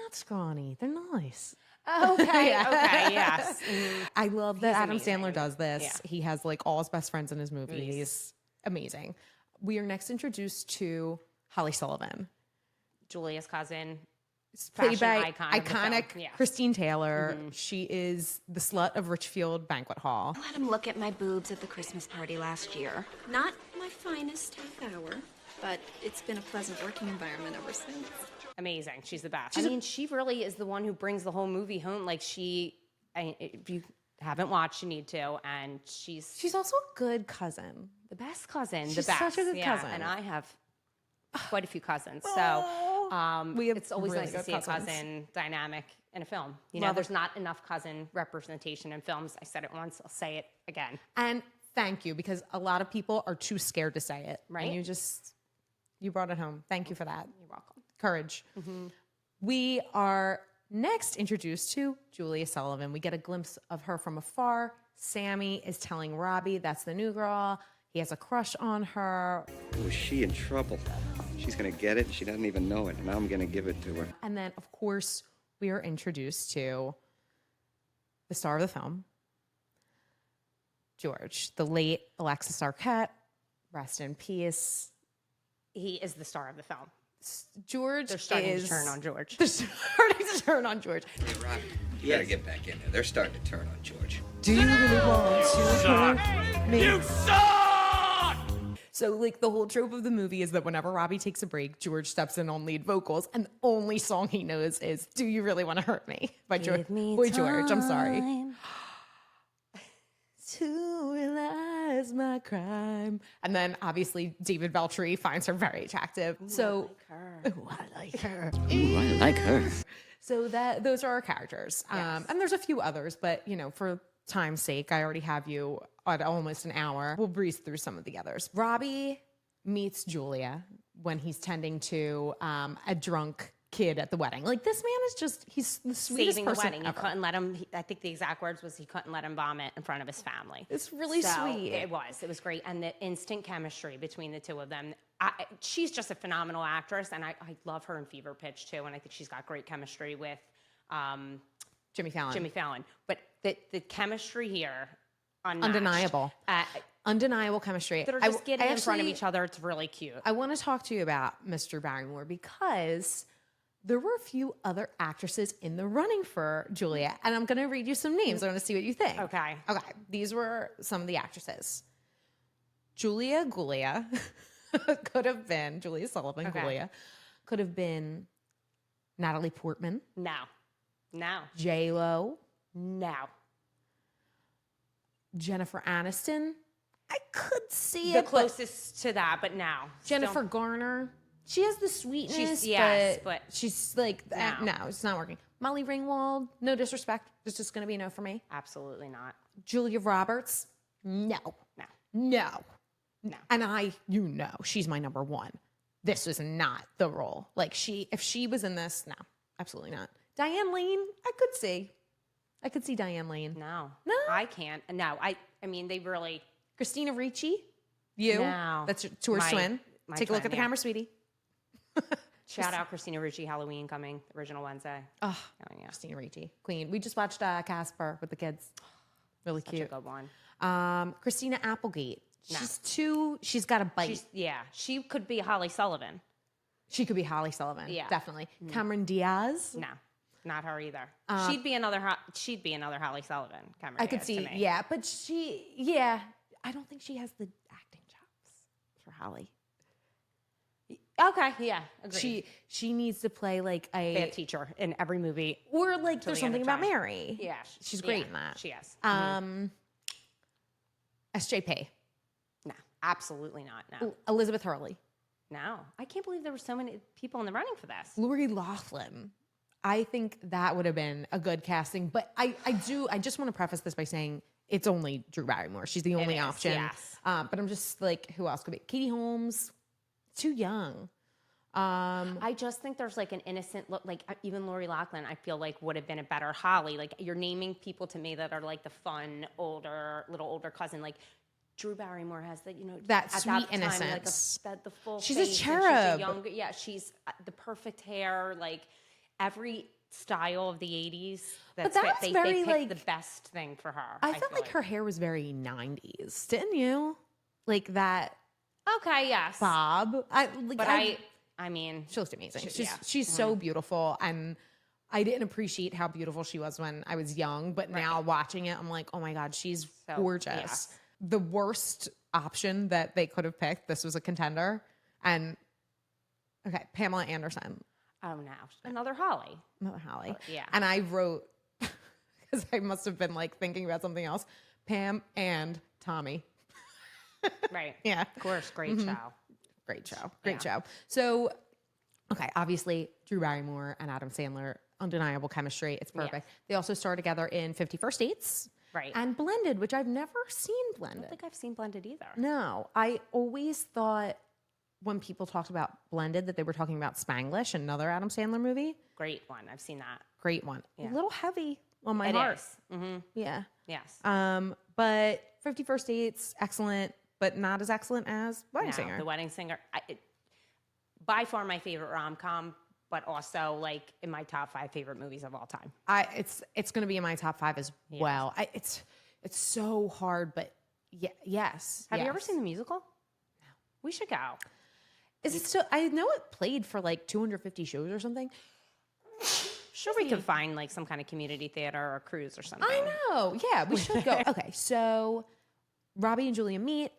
not scrawny. They're nice. Okay. Okay. Yes. I love that He's Adam amazing. Sandler does this. Yeah. He has like all his best friends in his movies. Amazing. We are next introduced to Holly Sullivan, Julia's cousin, played fashion by icon of the film. iconic Yeah. Christine Taylor. She is the slut of Richfield Banquet Hall. I let him look at my boobs at the Christmas party last year. Not my finest half hour, but it's been a pleasant working environment ever since. Amazing. She's the best. I mean, she really is the one who brings the whole movie home. Like, if you haven't watched, you need to. And she's Also a good cousin. the best cousin. She's the best. such a good Yeah, cousin. And I have quite a few cousins. So We have it's always really nice to good see cousins. a cousin dynamic in a film. You know, Love it. there's not enough cousin representation in films. I said it once, I'll say it again. And thank you, because a lot of people are too scared to say it. Right. And you brought it home. Thank you for that. You're welcome. Courage. We are next introduced to Julia Sullivan. We get a glimpse of her from afar. Sammy is telling Robbie that's the new girl. He has a crush on her. Oh, is she in trouble? She's gonna get it, and she doesn't even know it, and I'm gonna give it to her. And then, of course, we are introduced to the star of the film, George, the late Alexis Arquette. Rest in peace. He is the star of the film. George They're starting is... to turn on George. They're starting to turn on George. Hey, Robbie, you gotta get back in there. They're starting to turn on George. Do you really want to hurt me? You suck! So, like, the whole trope of the movie is that whenever Robbie takes a break, George steps in on lead vocals, and the only song he knows is "Do You Really Want to Hurt Me" by George. Boy George, I'm sorry. To realize my crime. And then, obviously, David Beltry finds her very attractive. So, I like her. Ooh, I like her. So those are our characters. And there's a few others, but for time's sake, I already have you at almost an hour. We'll breeze through some of the others. Robbie meets Julia when he's tending to a drunk kid at the wedding. Like, this man is he's the sweetest Saving the person wedding. ever. He couldn't let him, I think the exact words was he couldn't let him vomit in front of his family. It's really So, sweet. It was great. And the instant chemistry between the two of them. She's just a phenomenal actress, and I love her in Fever Pitch too. And I think she's got great chemistry with Jimmy Fallon. But the chemistry here, unmatched. Undeniable. Undeniable chemistry. They're just getting in front of each other. It's really cute. I want to talk to you about Mr. Barrymore because there were a few other actresses in the running for Julia, and I'm going to read you some names. I want to see what you think. Okay. Okay. These were some of the actresses. Julia Gulia could have been Julia Sullivan. Okay. Gulia could have been Natalie Portman, No. J-Lo, Jennifer Aniston. I could see The it, but closest to that, but no. Jennifer Garner. She has the sweetness, yes, but but she's like, no, it's not working. Molly Ringwald, no disrespect. It's just going to be a no for me. Absolutely not. Julia Roberts, no. No. And she's my number one. This was not the role. Like, if she was in this, no, absolutely not. Diane Lane, I could see Diane Lane. No. No? I can't. No. I mean, they really. Christina Ricci, you. No. That's Tour Swin. my Take a look twin, at the yeah. camera, sweetie. Shout out Christina Ricci, Halloween coming, original Wednesday. Oh, yeah. Christina Ricci, queen. We just watched Casper with the kids. Really Such a cute. good one. Christina Applegate. No. She's got a bite. She could be Holly Sullivan. She could be Holly Sullivan. Yeah. Definitely. Cameron Diaz. No. Not her either. She'd be another Holly Sullivan. Cameron I could Diaz see, to me. yeah, but I don't think she has the acting chops for Holly. Okay, yeah, agreed. She needs to play like a bad teacher in every movie. or like till there's the end something of about time. Mary. Yeah, she's great in that. She is. SJP, No, absolutely not. No, Elizabeth Hurley, no. I can't believe there were so many people in the running for this. Lori Loughlin. I think that would have been a good casting, but I just want to preface this by saying it's only Drew Barrymore. She's the only is, option. yes. But I'm just like, who else could be? Katie Holmes, too young. I just think there's like an innocent look, like even Lori Loughlin, I feel like would have been a better Holly. Like you're naming people to me that are like the fun, little older cousin. Like Drew Barrymore has that, That at sweet time, innocence. Like the full She's a face, and cherub. she's the perfect hair, like every style of the 80s. But that's they very, picked like- the best thing for her. I felt like her hair was very 90s, didn't you? Like that Okay, yes. bob. I mean, She looked amazing. She- She's so beautiful, and I didn't appreciate how beautiful she was when I was young. But now watching it, I'm like, oh my god, she's So, gorgeous. yes. The worst option that they could have picked. This was a contender, and okay, Pamela Anderson, oh no, another Holly. another Holly. yeah. And I wrote because I must have been like thinking about something else. Pam and Tommy. Right. Yeah. Of course, great show. Great show. Great show. So, okay, obviously, Drew Barrymore and Adam Sandler, undeniable chemistry. It's perfect. Yes. They also star together in 51st Dates. Right. And Blended, which I've never seen I Blended. don't think I've seen Blended either. No, I always thought when people talked about Blended that they were talking about Spanglish, another Adam Sandler movie. Great one. I've seen that. Great one. Yeah. A little heavy on my It heart. is. Mm-hmm. Yeah. Yes. But 51st Dates, excellent, but not as excellent as Wedding No, Singer. The Wedding Singer. By far my favorite rom-com, but also like in my top 5 favorite movies of all time. It's going to be in my top 5 as well. It's so hard, but yes. Have you yes. ever seen the musical? No. We should go. Is it still? I know it played for like 250 shows or something. Sure, we could find like some kind of community theater or cruise or something. I know. Yeah, we should go. Okay, so Robbie and Julia meet.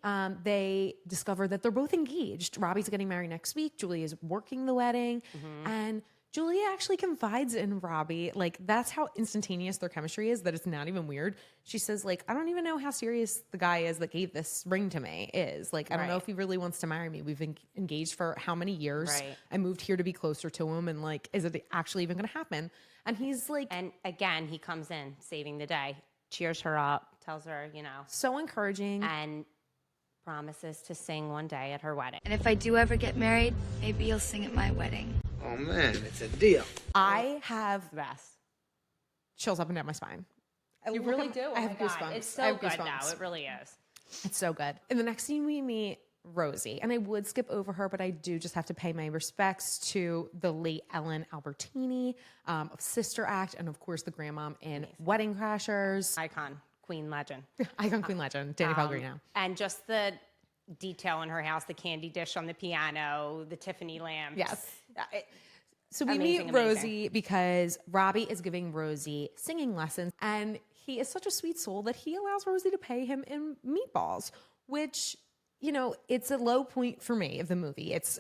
They discover that they're both engaged. Robbie's getting married next week. Julia is working the wedding, and Julia actually confides in Robbie. Like, that's how instantaneous their chemistry is, that it's not even weird. She says, like, I don't even know how serious the guy is that gave this ring to me is. Like, I don't know if he really wants to marry me. We've been engaged for how many years? Right. I moved here to be closer to him. And, like, is it actually even going to happen? And he's like, And again, he comes in saving the day, cheers her up, tells her, so encouraging. and promises to sing one day at her wedding. And if I do ever get married, maybe you'll sing at my wedding. Oh man, it's a deal. I have The best. chills up and down my spine. You really do? Oh I have my God. goosebumps. It's I so have good goosebumps. now. It really is. It's so good. In the next scene, we meet Rosie, and I would skip over her, but I do just have to pay my respects to the late Ellen Albertini of Sister Act, and of course the grandmom in Wedding Crashers. Icon, queen, legend. Icon Queen Legend, Danny Pellegrino. And just the detail in her house, the candy dish on the piano, the Tiffany lamps. Yes. Uh, So we Amazing, meet Rosie because Robbie is giving Rosie singing lessons, and he is such a sweet soul that he allows Rosie to pay him in meatballs, which, it's a low point for me of the movie. It's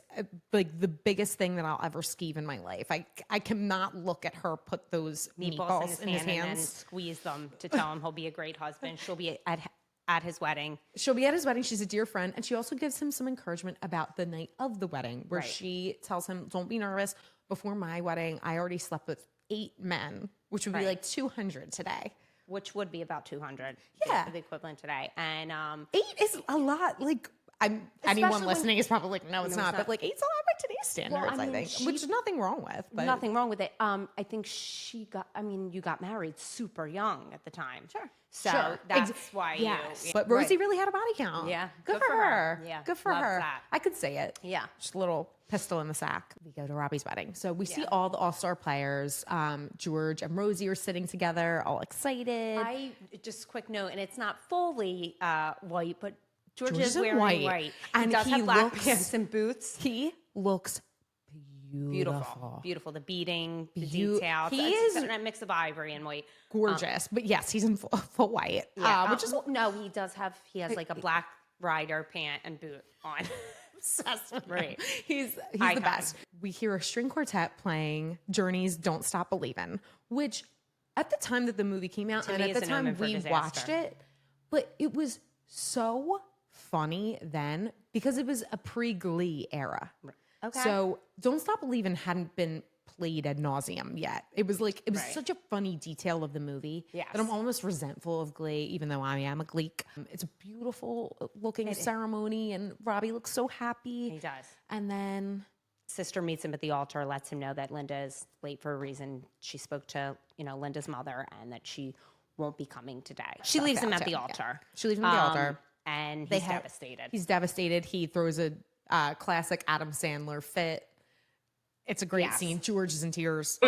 like the biggest thing that I'll ever skeeve in my life. I cannot look at her put those meatballs in his and then hands. squeeze them to tell him he'll be a great husband. She'll be at his wedding. She'll be at his wedding. She's a dear friend. And she also gives him some encouragement about the night of the wedding, where Right. she tells him, don't be nervous. Before my wedding, I already slept with 8 men, which would be Right. like 200 today. Which would be about 200. Yeah. The equivalent today. And 8 is a lot. Like, anyone when- listening is probably like, no, it's No, not. it's But not. like 8's a lot by today's standards, I I mean, think, which is nothing wrong with. But nothing wrong with it. I think you got married super young at the time. Sure. So Sure. that's why yes. you. But Rosie Right. really had a body count. Yeah. Good for her. Yeah. Good for Love her. that. I could say it. Yeah. Just a little pistol in the sack. We go to Robbie's wedding. So we see all the all-star players. George and Rosie are sitting together, all excited. I just quick note, and it's not fully white, but George George is is in wearing white. white. And he does he have black looks- pants and boots. He looks Beautiful. The beading, the Beau- details. he It's is- a mix of ivory and white. Gorgeous. But yes, he's in full white. Yeah, Which is no, he does have. He has like a black rider pant and boot on. obsessed with him. Right. He's the Icon. best. We hear a string quartet playing Journey's Don't Stop Believin', which at the time that the movie came out, To and me at is the an time omen for we disaster. watched it, but it was so funny then because it was a pre-Glee era. Okay. So Don't Stop Believin' hadn't been played ad nauseum yet. It was Right. such a funny detail of the movie Yes. that I'm almost resentful of Glee, even though I am a Gleek. It's a beautiful looking ceremony, and Robbie looks so happy. He does. And then Sister meets him at the altar, lets him know that Linda is late for a reason. She spoke to, Linda's mother and that she won't be coming today. She leaves him at the altar. She leaves him at the altar. And he's devastated. He's devastated. He throws a classic Adam Sandler fit. It's a great Yes. scene. George is in tears.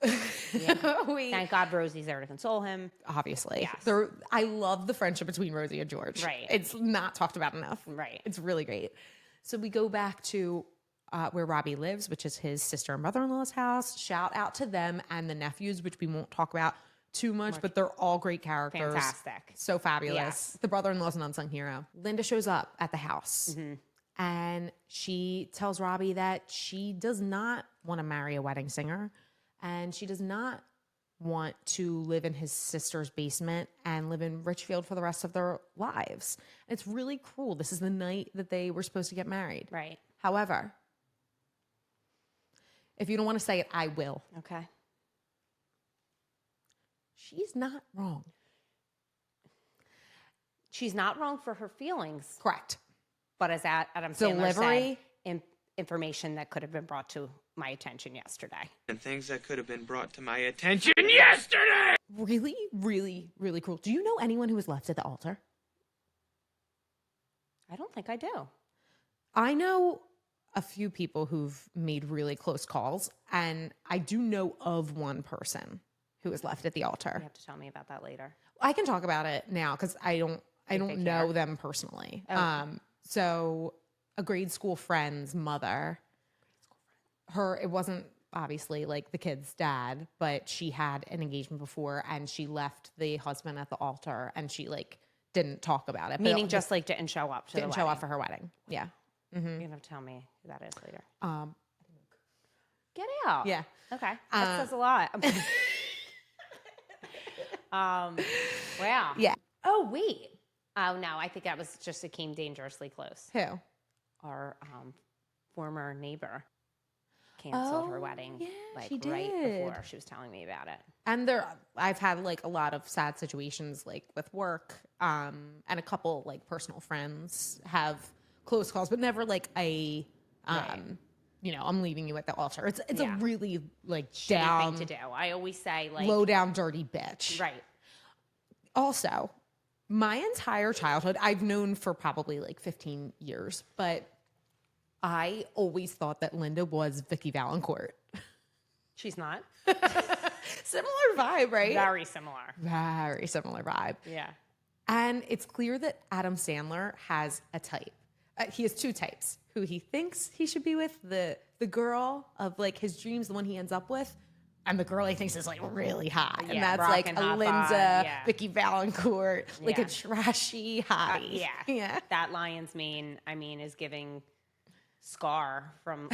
Thank God Rosie's there to console him. Obviously. Yes. I love the friendship between Rosie and George. Right. It's not talked about enough. Right. It's really great. So we go back to where Robbie lives, which is his sister and brother-in-law's house. Shout out to them and the nephews, which we won't talk about too much, but they're all great characters. Fantastic. So fabulous. Yes. The brother-in-law's an unsung hero. Linda shows up at the house. And she tells Robbie that she does not want to marry a wedding singer, and she does not want to live in his sister's basement and live in Richfield for the rest of their lives. It's really cruel. This is the night that they were supposed to get married. Right. However, if you don't want to say it, I will. Okay. She's not wrong. She's not wrong for her feelings, Correct. but as Adam Sandler Delivery. said, information that could have been brought to my attention yesterday. And things that could have been brought to my attention yesterday. Really, really, really cruel. Do you know anyone who was left at the altar? I don't think I do. I know a few people who've made really close calls, and I do know of one person who was left at the altar. You have to tell me about that later. I can talk about it now because I don't they know care? them personally. Oh. So a grade school friend's mother, it wasn't obviously like the kid's dad, but she had an engagement before, and she left the husband at the altar, and she didn't talk about it. Meaning just didn't show up to didn't the show up wedding. for her wedding. Yeah. You're going to have to tell me who that is later. Get out. Yeah. Okay. That says a lot. Wow. Yeah. Oh, wait. Oh, no. I think that was just it came dangerously close. Who? Our former neighbor canceled her wedding yeah, like she right did. before she was telling me about it. And I've had a lot of sad situations with work, and a couple personal friends have close calls, but never I'm leaving you at the altar. It's a really down Thing to do. I always say low down dirty bitch. right. Also, my entire childhood, I've known for probably 15 years, but I always thought that Linda was Vicky Valancourt. She's not. Similar vibe, right? Very similar. Very similar vibe. Yeah. And it's clear that Adam Sandler has a type. He has two types. Who he thinks he should be with, the girl of his dreams, the one he ends up with, and the girl he thinks is really hot. And Yeah, that's rockin' a hot Linda, bod, yeah. Vicky Valancourt, a Yeah. trashy hottie. Yeah. Yeah. That lion's mane, is giving Scar from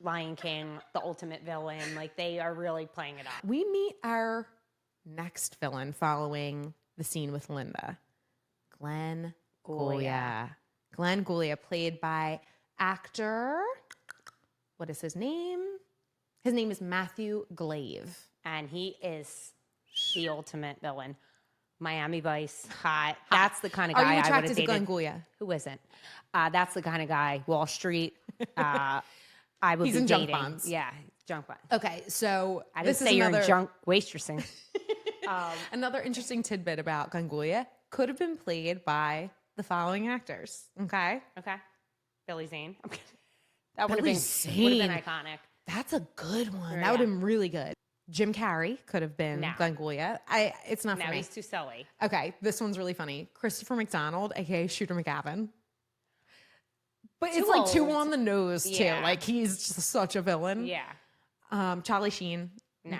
Lion King, the ultimate villain. They are really playing it up. We meet our next villain following the scene with Linda. Glenn Goya. Glenn Goya, played by actor, what is his name? His name is Matthew Glave. And he is the ultimate villain. Miami Vice, hot. That's the kind of guy Are you I would attracted have to dated. Glenn Goya? Who isn't? That's the kind of guy. Wall Street. I would He's be in junk dating. bonds. Yeah, junk bonds. Okay, so I didn't this say is you're another, in junk waitressing. another interesting tidbit about Glenn Goya. Could have been played by the following actors. Okay, Okay. Billy Zane. I'm kidding. That would have Billy been Zane. iconic. that's a good one. Yeah. That would have been really good. Jim Carrey could have been No. Glenn Goya. It's not Now for me. he's too silly. Okay, this one's really funny. Christopher McDonald, aka Shooter McGavin. But it's like too old. on the nose too. Yeah. Like he's just such a villain. Yeah. Charlie Sheen. No.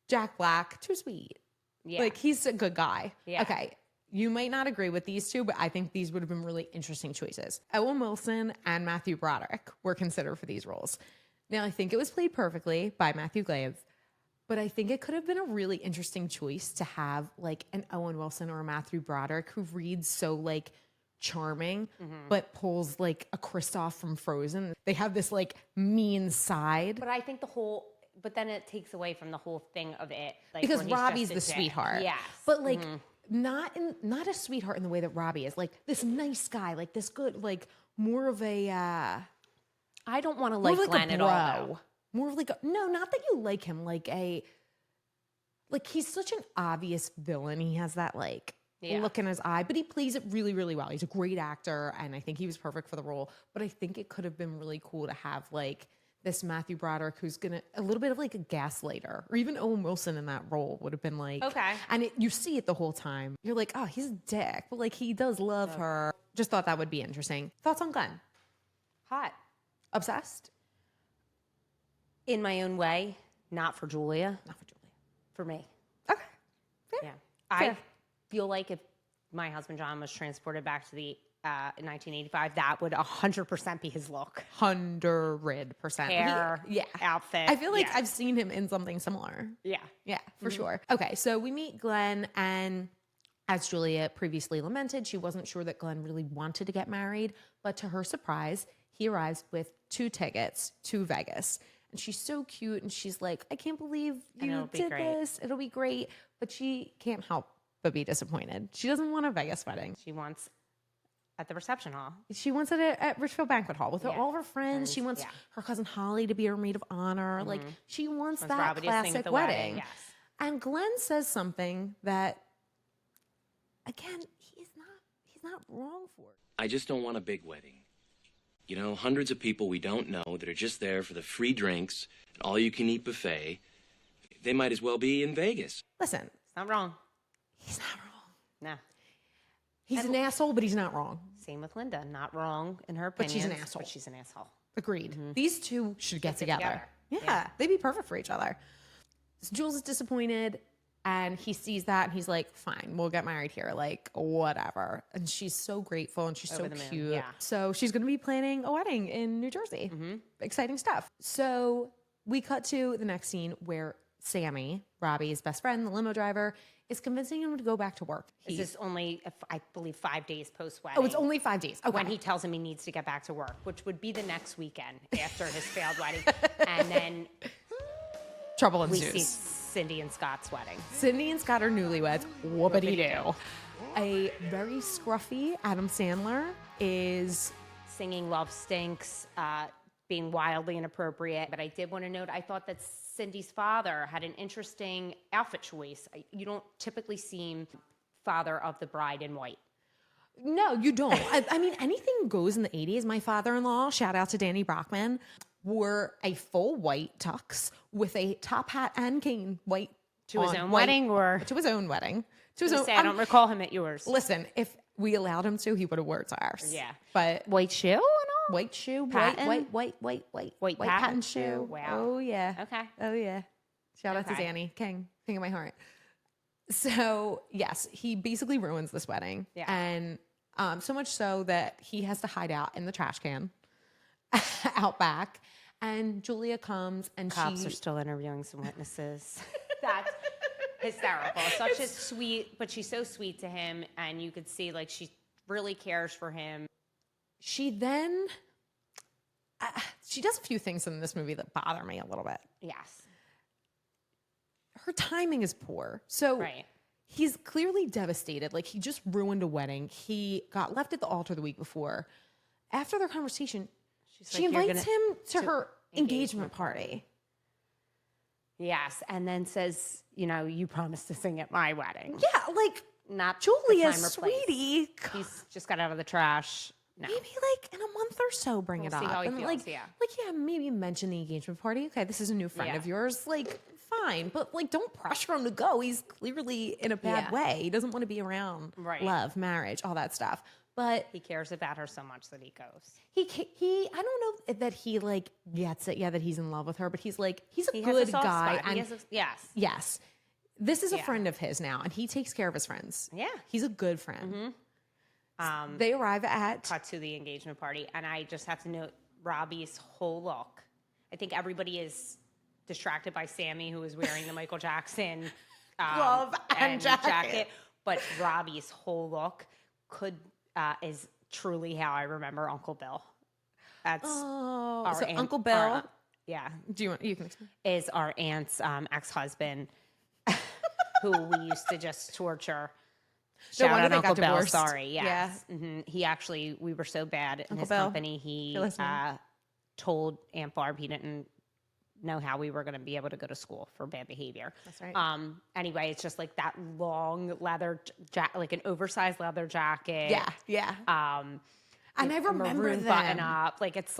Jack Black, too sweet. Yeah. Like he's a good guy. Yeah. Okay. You might not agree with these two, but I think these would have been really interesting choices. Owen Wilson and Matthew Broderick were considered for these roles. Now, I think it was played perfectly by Matthew Glave, but I think it could have been a really interesting choice to have like an Owen Wilson or a Matthew Broderick who reads so like charming, but pulls like a Kristoff from Frozen. They have this like mean side. But I think but then it takes away from the whole thing of it. Like, Because where he's Robbie's just a the dick. sweetheart. Yes. But like not a sweetheart in the way that Robbie is. Like this nice guy, like this good, like more of a I don't want to more like of like Glenn a at bro. all, though. More of like no, not that you like him, like he's such an obvious villain. He has that like look in his eye, but he plays it really, really well. He's a great actor, and I think he was perfect for the role. But I think it could have been really cool to have like this Matthew Broderick who's gonna a little bit of like a gaslighter, or even Owen Wilson in that role would have been like Okay. And you see it the whole time. You're like, oh, he's a dick, but like he does love her. Just thought that would be interesting. Thoughts on Glenn? Hot. Obsessed? In my own way, not for Julia. Not for Julia. For me. Okay. Fair. Yeah. Fair. I feel like if my husband John was transported back to the 1985, that would 100% be his look. 100%. Hair, Yeah. outfit. I feel like yeah. I've seen him in something similar. Yeah. Yeah, for sure. Okay, so we meet Glenn, and as Julia previously lamented, she wasn't sure that Glenn really wanted to get married, but to her surprise, he arrives with 2 tickets to Vegas. And she's so cute, and she's like, I can't believe you did this. It'll be great. But she can't help but be disappointed. She doesn't want a Vegas wedding. She wants at the reception hall. She wants it at Richfield Banquet Hall with all of her friends. She wants yeah. her cousin Holly to be her maid of honor. Like she wants that Robbie to sing at classic the wedding. Yes. And Glenn says something that, again, he's not wrong for. I just don't want a big wedding. You know, hundreds of people we don't know that are just there for the free drinks and all-you-can-eat buffet. They might as well be in Vegas. Listen, It's not wrong. he's not wrong. No. He's an asshole, but he's not wrong. Same with Linda. Not wrong in her But opinion. she's an asshole. But she's an asshole. Agreed. These two should get together. Yeah, Yeah. they'd be perfect for each other. So Jules is disappointed, and he sees that, and he's like, fine, we'll get married here, like, whatever. And she's so grateful, and she's so Over the moon, cute. yeah. So she's going to be planning a wedding in New Jersey. Exciting stuff. So we cut to the next scene where Sammy, Robbie's best friend, the limo driver, is convincing him to go back to work. This is only, I believe, 5 days post-wedding. Oh, it's only 5 days. Okay. When he tells him he needs to get back to work, which would be the next weekend after his failed wedding. And then Trouble we ensues. see Cindy and Scott's wedding. Cindy and Scott are newlyweds. Whoopity-doo. A very scruffy Adam Sandler is... Singing Love Stinks, being wildly inappropriate. But I did want to note, I thought that Cindy's father had an interesting outfit choice. You don't typically see father of the bride in white. No, you don't. I mean, anything goes in the 80s. My father-in-law, shout out to Danny Brockman, wore a full white tux with a top hat and cane, white. To his own wedding or? To his own wedding. To his own. I don't recall him at yours. Listen, if we allowed him to, he would have worn it to ours. Yeah. But White shoe and all? white shoe, Patent? white patent patent shoe? shoe. Wow. Oh, yeah. Okay. Oh, yeah. Shout out to Okay. Danny, king of my heart. So, yes, he basically ruins this wedding. Yeah. And so much so that he has to hide out in the trash can out back. And Julia comes and Cops are still interviewing some witnesses. That's hysterical. Such a sweet, but she's so sweet to him. And you could see like she really cares for him. She then, she does a few things in this movie that bother me a little bit. Yes. Her timing is poor. So Right. he's clearly devastated. Like he just ruined a wedding. He got left at the altar the week before. After their conversation, she like, "You're invites him to to her engagement party. Yes. And then says, you know, you promised to sing at my wedding. Yeah, like Not Julia, the time or place. sweetie, He's just got out of the trash. No. maybe like in a month or so bring it We'll see up. how he And feels, like, yeah. maybe mention the engagement party. Okay, this is a new friend Yeah. of yours. Like, fine. But like don't pressure him to go. He's clearly in a bad Yeah. way. He doesn't want to be around Right. love, marriage, all that stuff. But He cares about her so much that he goes. he I don't know that he like gets it, that he's in love with her, but he's like, he's a He good has a soft guy. spot. And Yes. yes, this is a Yeah. friend of his now, and he takes care of his friends. Yeah. He's a good friend. They arrive at Cut to the engagement party, and I just have to note Robbie's whole look. I think everybody is distracted by Sammy, who is wearing the Michael Jackson glove and jacket. But Robbie's whole look is truly how I remember Uncle Bill. That's so aunt- Uncle Bill. our- yeah, You can explain? is our aunt's ex-husband, who we used to just torture. Shout wonder out they Uncle got Bill. divorced. Sorry, Yeah. yes. He actually, we were so bad in Uncle his Bill, company. He you're listening. told Aunt Barb he didn't know how we were going to be able to go to school for bad behavior. That's right. Anyway, it's just like that long leather like an oversized leather jacket. Yeah. And I a remember maroon them. button up. Like it's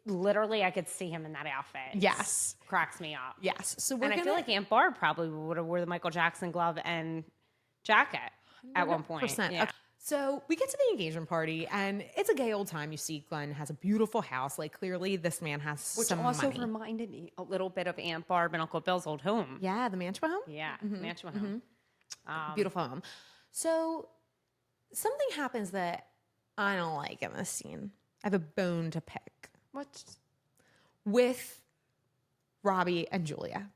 literally I could see him in that outfit. Yes. Cracks me up. Yes. So we're And I feel like Aunt Barb probably would have wore the Michael Jackson glove and jacket at one point. 100%. Yeah. Okay. So we get to the engagement party, and it's a gay old time. You see Glenn has a beautiful house. Like, clearly this man has Which some also money. reminded me a little bit of Aunt Barb and Uncle Bill's old home. Yeah, the Mantua home. Yeah, Mantua home. Beautiful home. So something happens that I don't like in this scene. I have a bone to pick What? with Robbie and Julia.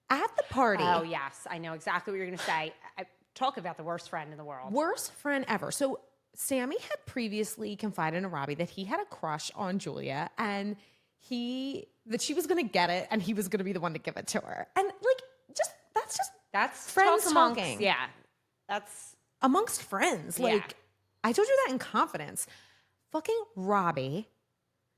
At the party, Oh, yes. I know exactly what you're going to say. Talk about the worst friend in the world. worst friend ever. So Sammy had previously confided to Robbie that he had a crush on Julia, and that she was going to get it, and he was going to be the one to give it to her. And that's friends talk amongst- talking. Yeah. That's Amongst friends. Yeah. Like, I told you that in confidence. Fucking Robbie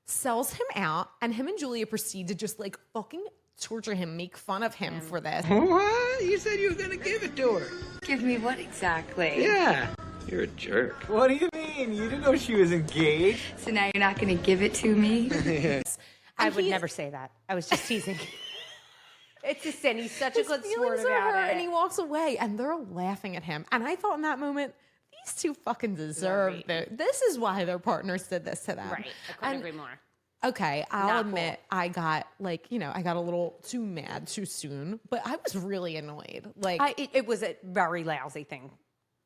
sells him out, and him and Julia proceed to just like fucking torture him, make fun of him for this. What? You said you were gonna give it to her. Give me what exactly? Yeah. You're a jerk. What do you mean? You didn't know she was engaged? So now you're not going to give it to me? I would never say that. I was just teasing. It's a sin. He's such a His good sport feelings are about hurt, it. and he walks away, and they're laughing at him. And I thought in that moment, these two fucking deserve it. This is why their partners did this to them. Right. I couldn't agree more. Okay, I'll Not admit I got I got a little too mad too soon, but I was really annoyed. Like, It was a very lousy thing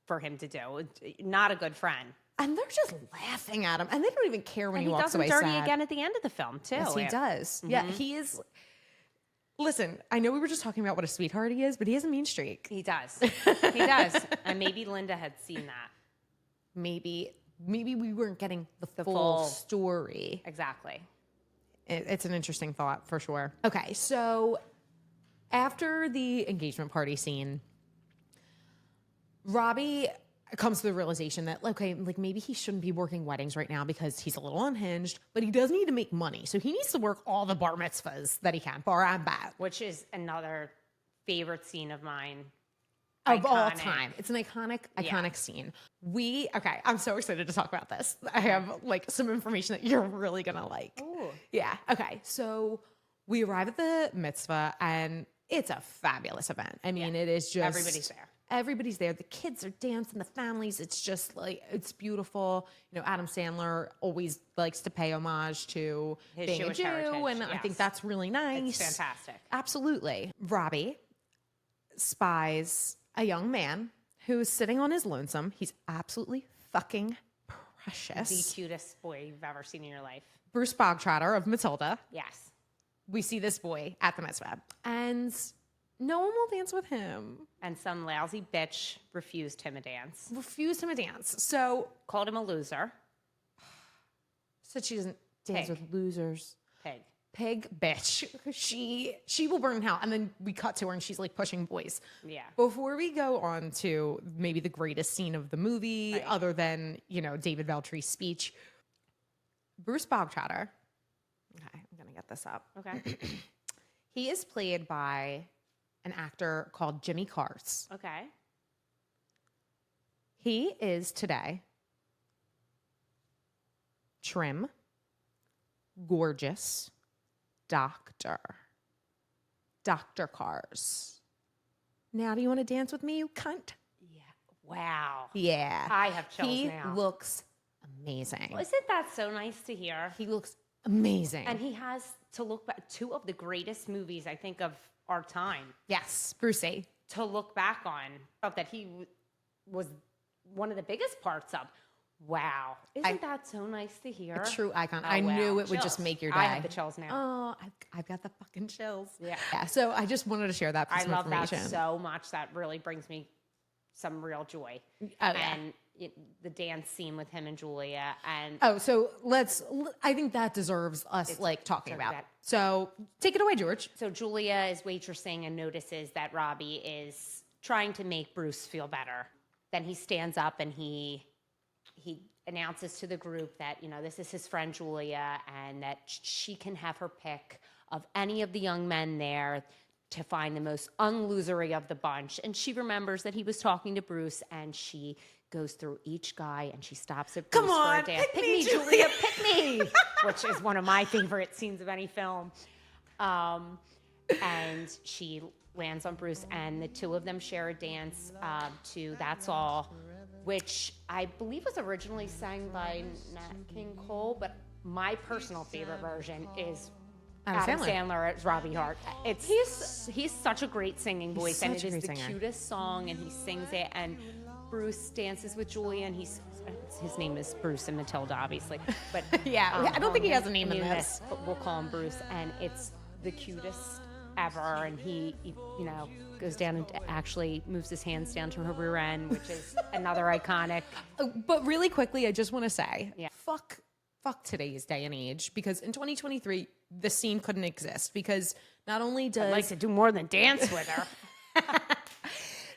for him to do. Not a good friend. and they're just laughing at him, and they don't even care when And he he walks does him away dirty sad. again at the end of the film, too. Yes, he does. Yeah, he is. Listen, I know we were just talking about what a sweetheart he is, but he has a mean streak. He does. He does. And maybe Linda had seen that. Maybe we weren't getting the full full- story. Exactly. It's an interesting thought for sure. Okay, so after the engagement party scene, Robbie comes to the realization that, okay, like maybe he shouldn't be working weddings right now because he's a little unhinged, but he does need to make money. So he needs to work all the bar mitzvahs that he can, bar and bat. Which is another favorite scene of mine. Of all Iconic. time. It's an iconic Yeah. scene. Okay, I'm so excited to talk about this. I have like some information that you're really gonna like. Ooh. Yeah. Okay. So we arrive at the mitzvah, and it's a fabulous event. I mean, it is just Everybody's there. Everybody's there. The kids are dancing, the families. It's just like, it's beautiful. You know, Adam Sandler always likes to pay homage to His being Jewish a Jew, heritage, and I think yes. that's really nice. It's fantastic. Absolutely. Robbie spies a young man who's sitting on his lonesome. He's absolutely fucking precious. The cutest boy you've ever seen in your life. Bruce Bogtrotter of Matilda. Yes. We see this boy at the mitzvah, and no one will dance with him. And some lousy bitch refused him a dance. Refused him a dance. So Called him a loser. said she doesn't dance Pig. with losers. Pig. Pig bitch. She will burn in hell. And then we cut to her, and she's like pushing boys. Yeah. Before we go on to maybe the greatest scene of the movie, Right. other than, David Veltry's speech, Bruce Bogtrotter. Okay, I'm going to get this up. Okay. He is played by an actor called Jimmy Cars. Okay. He is today trim, gorgeous, Dr. Cars. Now, do you want to dance with me, you cunt? Yeah. Wow. Yeah. I have chills he now. looks amazing. Isn't that so nice to hear? He looks amazing. And he has, to look back, two of the greatest movies, I think, of our time. Yes, Brucey. To look back on, that he was one of the biggest parts of. Wow. Isn't that so nice to hear? A true icon. Oh, I wow. knew it would Chills. just make your day. I have the chills now. Oh, I've got the fucking chills. Yeah. So I just wanted to share that piece I of love that information. so much. That really brings me some real joy. Oh, yeah. And the dance scene with him and Julia. And So I think that deserves us talking about. So take it away, George. So Julia is waitressing and notices that Robbie is trying to make Bruce feel better. Then he stands up and he announces to the group that, this is his friend Julia and that she can have her pick of any of the young men there to find the most unlosery of the bunch. And she remembers that he was talking to Bruce and she goes through each guy and she stops at Bruce for a dance. Pick me, Julia, pick me! Which is one of my favorite scenes of any film. And she lands on Bruce and the two of them share a dance to That's All, which I believe was originally sang by Nat King Cole, but my personal favorite version is Adam Sandler as Robbie Hart. He's such a great singing voice, and it is the cutest song, and he sings it, and Bruce dances with Julia, and his name is Bruce and Matilda, obviously, but I don't think he has a name in this, but we'll call him Bruce, and it's the cutest ever, and he goes down and actually moves his hands down to her rear end, which is another iconic. But really quickly, I just want to say, fuck today's day and age, because in 2023, the scene couldn't exist, because not only does... I'd like to do more than dance with her.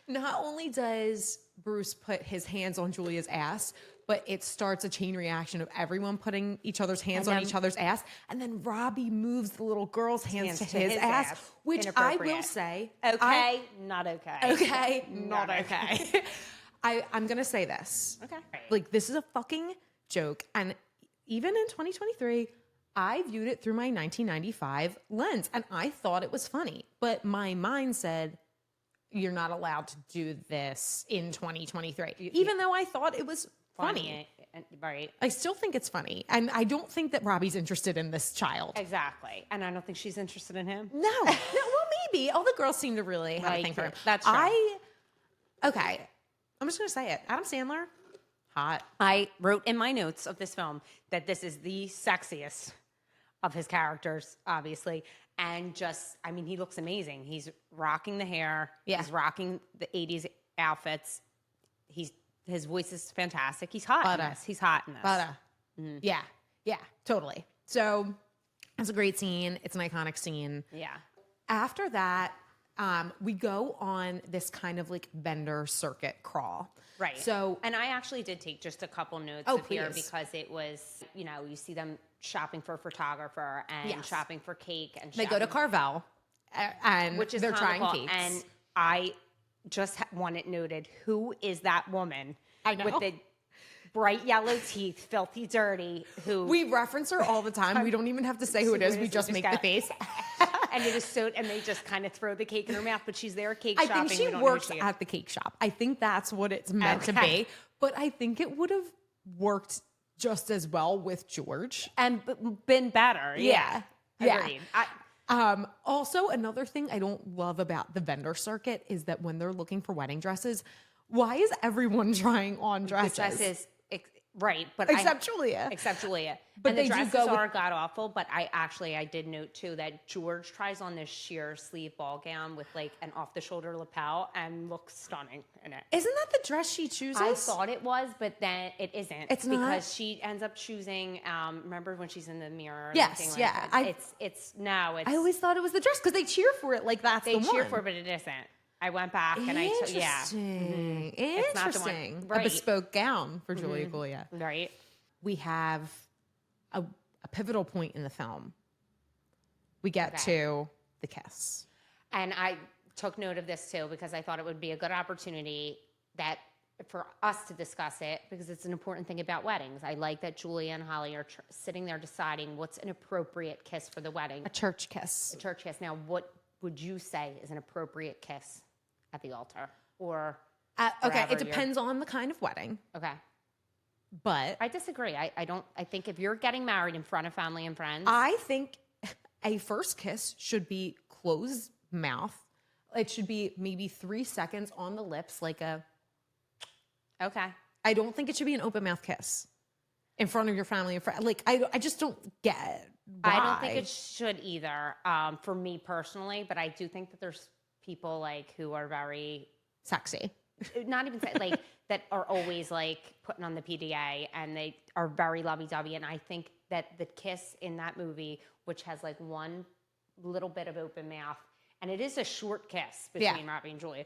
Not only does Bruce put his hands on Julia's ass, but it starts a chain reaction of everyone putting each other's hands on each other's ass. And then Robbie moves the little girl's hands to his ass, which I will say... Okay, not okay. Okay, not okay. I'm going to say this. Okay. This is a fucking joke. And even in 2023, I viewed it through my 1995 lens. And I thought it was funny. But my mind said... You're not allowed to do this in 2023. Even though I thought it was funny. Right. I still think it's funny. And I don't think that Robbie's interested in this child. Exactly. And I don't think she's interested in him. No. Well, maybe. All the girls seem to really have a thing for him. That's true. Okay. I'm just going to say it. Adam Sandler, hot. I wrote in my notes of this film that this is the sexiest of his characters, obviously. And he looks amazing. He's rocking the hair. Yeah. He's rocking the 80s outfits. His voice is fantastic. He's hot in this. He's hot in this. Yeah, totally. So it's a great scene. It's an iconic scene. Yeah. After that, we go on this kind of vendor circuit crawl. Right. So, and I actually did take just a couple notes here because it was, you see them shopping for a photographer and shopping for cake, and they go to Carvel, and which is they're trying cool. cakes. And I just want it noted: who is that woman with the bright yellow teeth, filthy dirty? Who we reference her all the time. We don't even have to say who it is. We just make the face. And it is so, and they just kind of throw the cake in her mouth, but she's there cake shopping. I think she works at the cake shop. I think that's what it's meant to be. But I think it would have worked just as well with George. And been better. Yeah. Agreed. Also, another thing I don't love about the vendor circuit is that when they're looking for wedding dresses, why is everyone trying on dresses? The dresses, right. But Except Julia. But And the they do dresses go with- are god-awful, but I did note, too, that George tries on this sheer sleeve ball gown with, an off-the-shoulder lapel and looks stunning in it. Isn't that the dress she chooses? I thought it was, but then it isn't. It's not? Because she ends up choosing, remember when she's in the mirror? And Yes, looking yeah. I always thought it was the dress because they cheer for it like that's the one. They cheer for it, but it isn't. I went back and Interesting. It's not the one. Interesting. Right. A bespoke gown for Julia Gulia. Right. We have a pivotal point in the film. We get to the kiss. And I took note of this too because I thought it would be a good opportunity for us to discuss it because it's an important thing about weddings. I like that Julia and Holly are sitting there deciding what's an appropriate kiss for the wedding. A church kiss. A church kiss. Now, what would you say is an appropriate kiss at the altar? Or Okay, Wherever it depends on the kind of wedding, Okay. but I disagree. I think if you're getting married in front of family and friends, I think a first kiss should be closed mouth. It should be maybe 3 seconds on the lips, like a. okay. I don't think it should be an open mouth kiss in front of your family and friends. Like I just don't get why. I don't think it should either, for me personally, but I do think that there's people like who are very sexy. Not even like that are always like putting on the PDA and they are very lovey-dovey. And I think that the kiss in that movie, which has like one little bit of open mouth, and it is a short kiss between Robbie and Julia,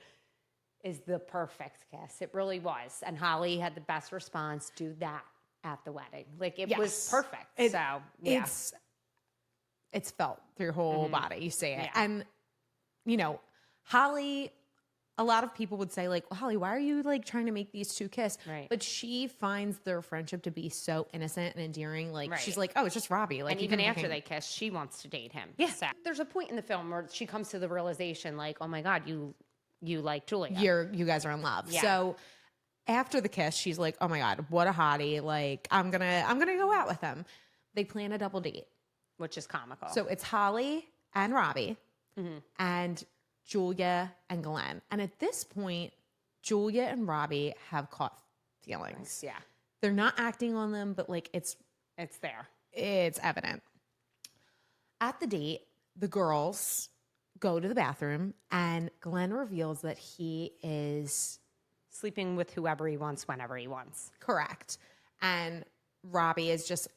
is the perfect kiss. It really was. And Holly had the best response to that at the wedding. Like it was perfect. It's felt through your whole body. You see it. Yeah. And, you know, Holly, a lot of people would say, like, well, Holly, why are you like trying to make these two kiss? Right. But she finds their friendship to be so innocent and endearing. Like she's like, oh, it's just Robbie. Like and even after they kiss, she wants to date him. Yeah. So there's a point in the film where she comes to the realization, like, oh my God, you like Julia. You guys are in love. Yeah. So after the kiss, she's like, oh my God, what a hottie. Like, I'm gonna go out with him. They plan a double date. Which is comical. So it's Holly and Robbie and Julia and Glenn. And at this point, Julia and Robbie have caught feelings. Yeah. They're not acting on them, but like it's there. It's evident. At the date, the girls go to the bathroom and Glenn reveals that he is sleeping with whoever he wants, whenever he wants. Correct. And Robbie is just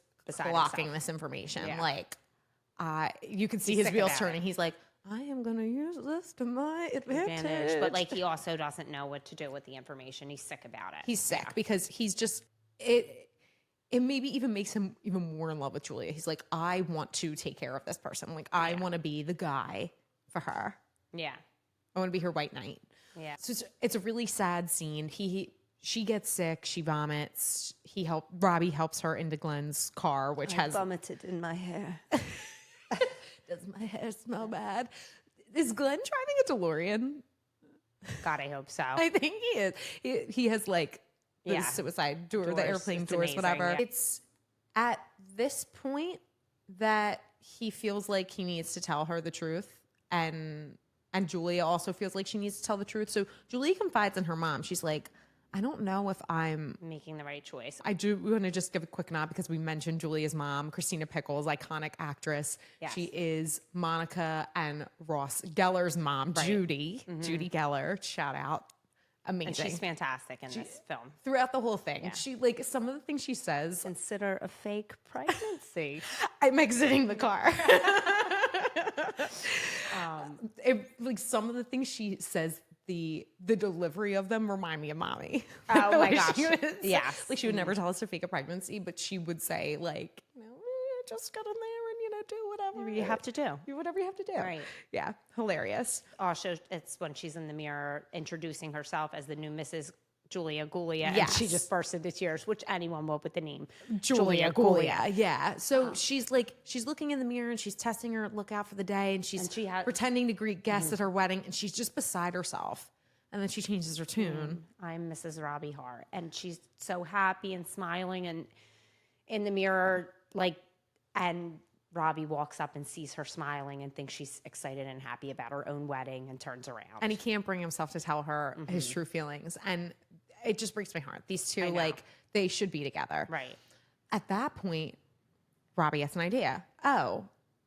blocking this information. Yeah. Like, you can see He's his sick wheels about turning. it. He's like, I am going to use this to my advantage. But like he also doesn't know what to do with the information. He's sick about it. He's sick because he's just, it maybe even makes him even more in love with Julia. He's like, I want to take care of this person. Like, I want to be the guy for her. Yeah. I want to be her white knight. Yeah. So it's a really sad scene. She gets sick. She vomits. Robbie helps her into Glenn's car, which has vomited in my hair. Does my hair smell bad? Is Glenn driving a DeLorean? God, I hope so. I think he is. He has like the suicide door, the airplane It's doors, amazing, whatever. yeah. It's at this point that he feels like he needs to tell her the truth, and Julia also feels like she needs to tell the truth. So Julia confides in her mom. She's like, I don't know if I'm making the right choice. I do want to just give a quick nod because we mentioned Julia's mom, Christina Pickles, iconic actress. Yes. She is Monica and Ross Geller's mom, Judy. Judy Geller, shout out. Amazing. And she's fantastic in this film. Throughout the whole thing. She like some of the things she says. Consider a fake pregnancy. I'm exiting the car. Like some of the things she says, the delivery of them remind me of mommy. Oh my Like, gosh. she would Yes. Like she would never tell us to fake a pregnancy, but she would say like, just get in there and do whatever You have to do. Whatever you have to do. Right. Yeah. Hilarious. Also, it's when she's in the mirror introducing herself as the new Mrs. Julia Gulia, Yes. and she just bursts into tears, which anyone would with the name Julia Gulia. Yeah. So she's looking in the mirror and she's testing her look out for the day and she's pretending to greet guests at her wedding and she's just beside herself. And then she changes her tune. I'm Mrs. Robbie Hart, and she's so happy and smiling and in the mirror, and Robbie walks up and sees her smiling and thinks she's excited and happy about her own wedding and turns around. And he can't bring himself to tell her his true feelings. And it just breaks my heart. These two, they should be together. Right. At that point, Robbie has an idea. Oh,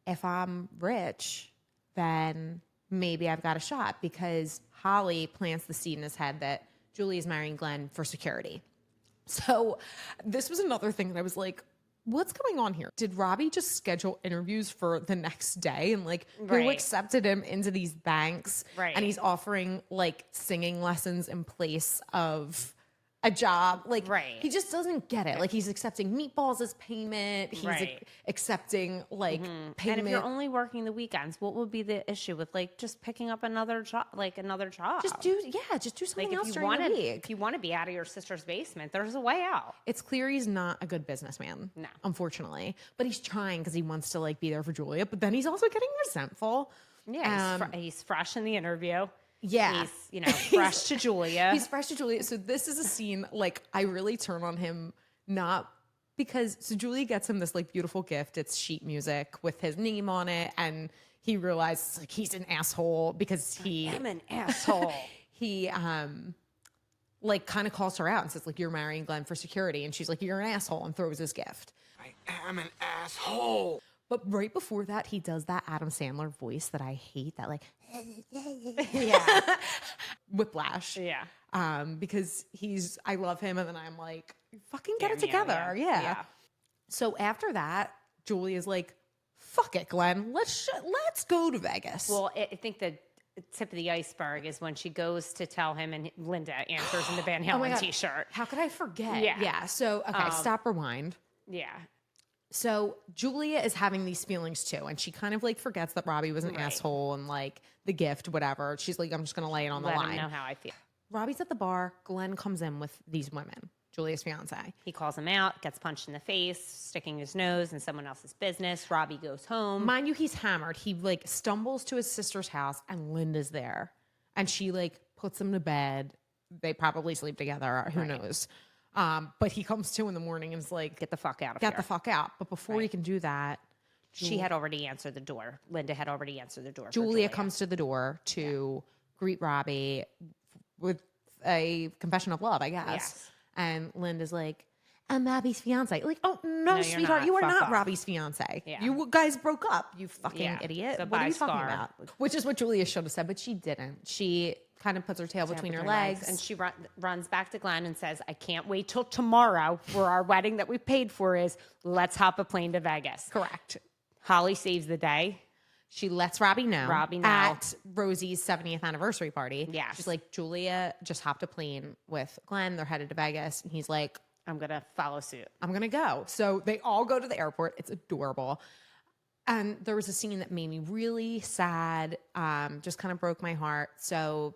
if I'm rich, then maybe I've got a shot, because Holly plants the seed in his head that Julie is marrying Glenn for security. So this was another thing that I was like, what's going on here? Did Robbie just schedule interviews for the next day and who accepted him into these banks? Right. And he's offering singing lessons in place of a job. He just doesn't get it. He's accepting meatballs as payment. He's accepting payment. And if you're only working the weekends, what would be the issue with just picking up another job? Just do something else during the week. If you want to be out of your sister's basement, there's a way out. It's clear he's not a good businessman. No. Unfortunately. But he's trying because he wants to be there for Julia. But then he's also getting resentful. Yeah, he's fresh in the interview. Yeah. He's, fresh to Julia. He's fresh to Julia. So this is a scene, like, I really turn on him, not because, so Julia gets him this, like, beautiful gift. It's sheet music with his name on it. And he realizes, like, he's an asshole because I'm an asshole. he, like, kind of calls her out and says, like, you're marrying Glenn for security. And she's like, you're an asshole, and throws his gift. I am an asshole. But right before that, he does that Adam Sandler voice that I hate, that, like, Yeah. whiplash. Yeah. Because I love him, and then I'm like, fucking get Damn it you, together. yeah. Yeah. So after that, Julia's like, fuck it, Glenn. Let's go to Vegas. Well, I think the tip of the iceberg is when she goes to tell him, and Linda answers in the Van Oh my Halen God. t-shirt. How could I forget? Yeah. Yeah. So, okay, stop, rewind. Yeah. So Julia is having these feelings too, and she kind of like forgets that Robbie was an asshole and like the gift, whatever. She's like, I'm just gonna lay it on the Let line. him know how I feel. Robbie's at the bar. Glenn comes in with these women, Julia's fiance. He calls him out, gets punched in the face, sticking his nose in someone else's business. Robbie goes home. Mind you, he's hammered. He like stumbles to his sister's house, and Linda's there, and she like puts him to bed. They probably sleep together. Who knows? But he comes to in the morning and is like, Get the fuck out of here. get the fuck out. But before he can do that, She had already answered the door. Linda had already answered the door. for Julia comes to the door to greet Robbie with a confession of love, I guess. Yes. And Linda's like, I'm Robbie's fiance. Like, oh no, you're sweetheart, not. you are Fuck not off. Robbie's fiance. Yeah. You guys broke up, you fucking Yeah. idiot. So What are bye, you talking Scar. about? Which is what Julia should have said, but she didn't. She kind of puts her tail between her legs. And she runs back to Glenn and says, I can't wait till tomorrow for our wedding that we paid for is let's hop a plane to Vegas. Correct. Holly saves the day. She lets Robbie know Robbie know. at Rosie's 70th anniversary party. Yes. She's like, Julia just hopped a plane with Glenn. They're headed to Vegas. And he's like, I'm going to follow suit. I'm going to go. So they all go to the airport. It's adorable. And there was a scene that made me really sad, just kind of broke my heart. So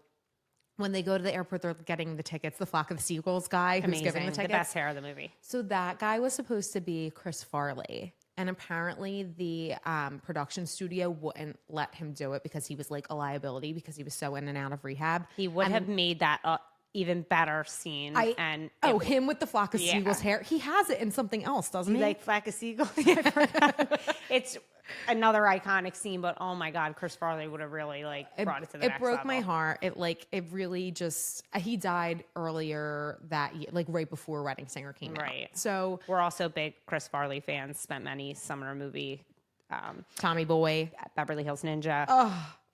when they go to the airport, they're getting the tickets. The Flock of the Seagulls guy who's giving the tickets. The best hair of the movie. So that guy was supposed to be Chris Farley. And apparently the production studio wouldn't let him do it because he was like a liability because he was so in and out of rehab. He would have made that even better scene. Him with the Flock of Seagulls hair. He has it in something else, doesn't he? Like Flock of Seagulls? It's another iconic scene, but oh my God, Chris Farley would have really brought it to the next level. It broke my heart. It really just, he died earlier that year, like right before Wedding Singer came out. Right. So we're also big Chris Farley fans, spent many summer movie, Tommy Boy, Beverly Hills Ninja.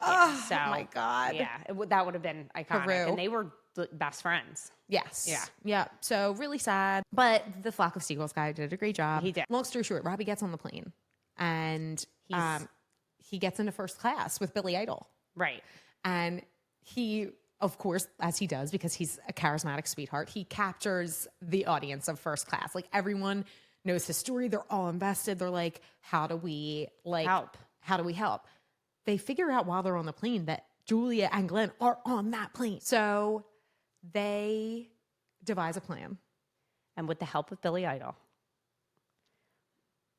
Oh so, my God. Yeah, that would have been iconic. Peru. And they were best friends. Yes. Yeah. Yeah. So really sad. But the Flock of Seagulls guy did a great job. He did. Long story short, Robbie gets on the plane and he gets into first class with Billy Idol. Right. And he, of course, as he does, because he's a charismatic sweetheart, he captures the audience of first class. Like everyone knows his story. They're all invested. They're like, how do we help? How do we help? They figure out while they're on the plane that Julia and Glenn are on that plane. So they devise a plan. And with the help of Billy Idol,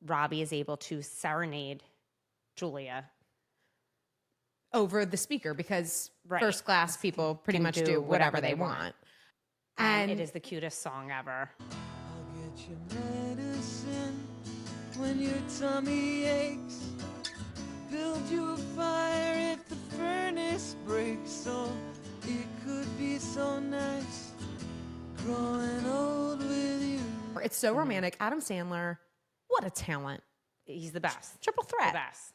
Robbie is able to serenade Julia over the speaker because first class people pretty much do whatever they want. And it is the cutest song ever. I'll get you medicine when your tummy aches. Build you a fire if the furnace breaks. Oh, it could be so nice growing old with you. It's so romantic. Adam Sandler, what a talent. He's the best. Triple threat. The best.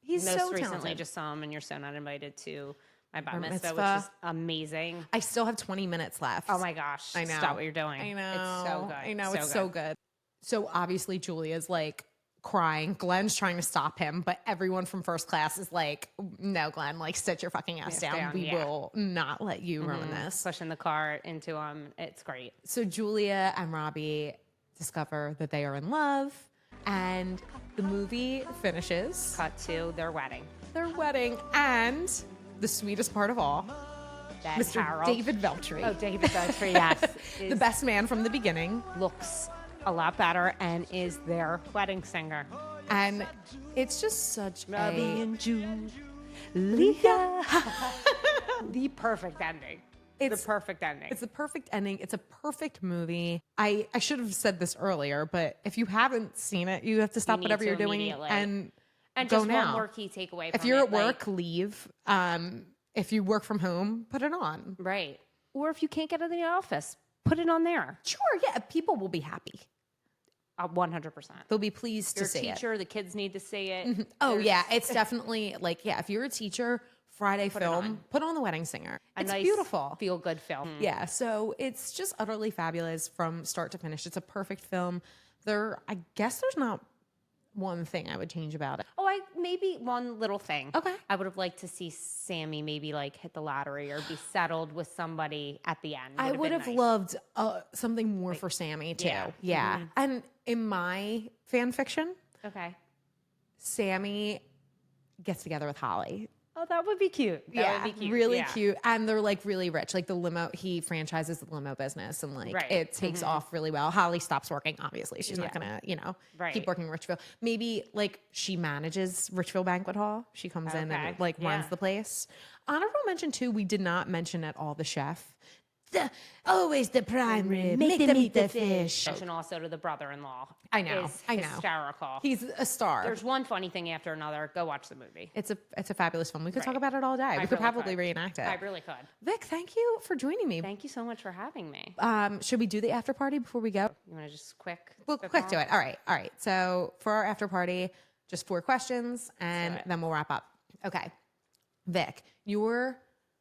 He's Most so recently talented. just saw him and You're So Not Invited to my bat Bar mitzvah, which mitzvah. is amazing. I still have 20 minutes left. Oh my gosh. I know. Stop what you're doing. I know. It's so good. I know. It's so good. So obviously Julia's like crying. Glenn's trying to stop him, but everyone from first class is like, no, Glenn, like sit your fucking ass down. We will not let you ruin this. Pushing the car into him. It's great. So Julia and Robbie discover that they are in love and the movie finishes. Cut to their wedding. Their wedding and the sweetest part of all, That Mr. Harold- David Veltri. Oh, David Veltri, yes. The best man from the beginning. Looks a lot better and is their wedding singer. And it's just such Robbie a... and Julia. The perfect ending. It's the perfect ending. It's the perfect ending. It's a perfect movie. I should have said this earlier, but if you haven't seen it, you have to stop whatever you're doing and go just now. one more key takeaway. If you're at work, leave. If you work from home, put it on. Right. Or if you can't get out of the office, put it on there. Sure, yeah. People will be happy. 100%. They'll be pleased to see it. Your teacher, the kids need to see it. Mm-hmm. Oh, yeah. It's definitely like, yeah, if you're a teacher, Friday film, put on The Wedding Singer. It's nice, beautiful. feel-good film. Yeah, so it's just utterly fabulous from start to finish. It's a perfect film. I guess there's not one thing I would change about it. Oh, maybe one little thing. Okay. I would have liked to see Sammy maybe like hit the lottery or be settled with somebody at the end. I would have loved something more for Sammy too. Yeah. Mm-hmm. And in my fan fiction, Okay. Sammy gets together with Holly. Oh, that would be cute. That would be cute. Really cute. And they're like really rich. Like the limo, he franchises the limo business and like it takes off really well. Holly stops working, obviously. She's not gonna, keep working in Richville. Maybe like she manages Richville Banquet Hall. She comes in and like runs the place. Honorable mention too, we did not mention at all the chef. Always the prime rib. Make them eat the fish. And also to the brother-in-law. I know. Is hysterical. He's a star. There's one funny thing after another. Go watch the movie. It's a fabulous film. We could talk about it all day. We could probably reenact it. I really could. Vic, thank you for joining me. Thank you so much for having me. Should we do the after party before we go? You want to just quick? We'll quick do it. All right. So for our after party, just 4 questions, and then we'll wrap up. Okay. Vic, your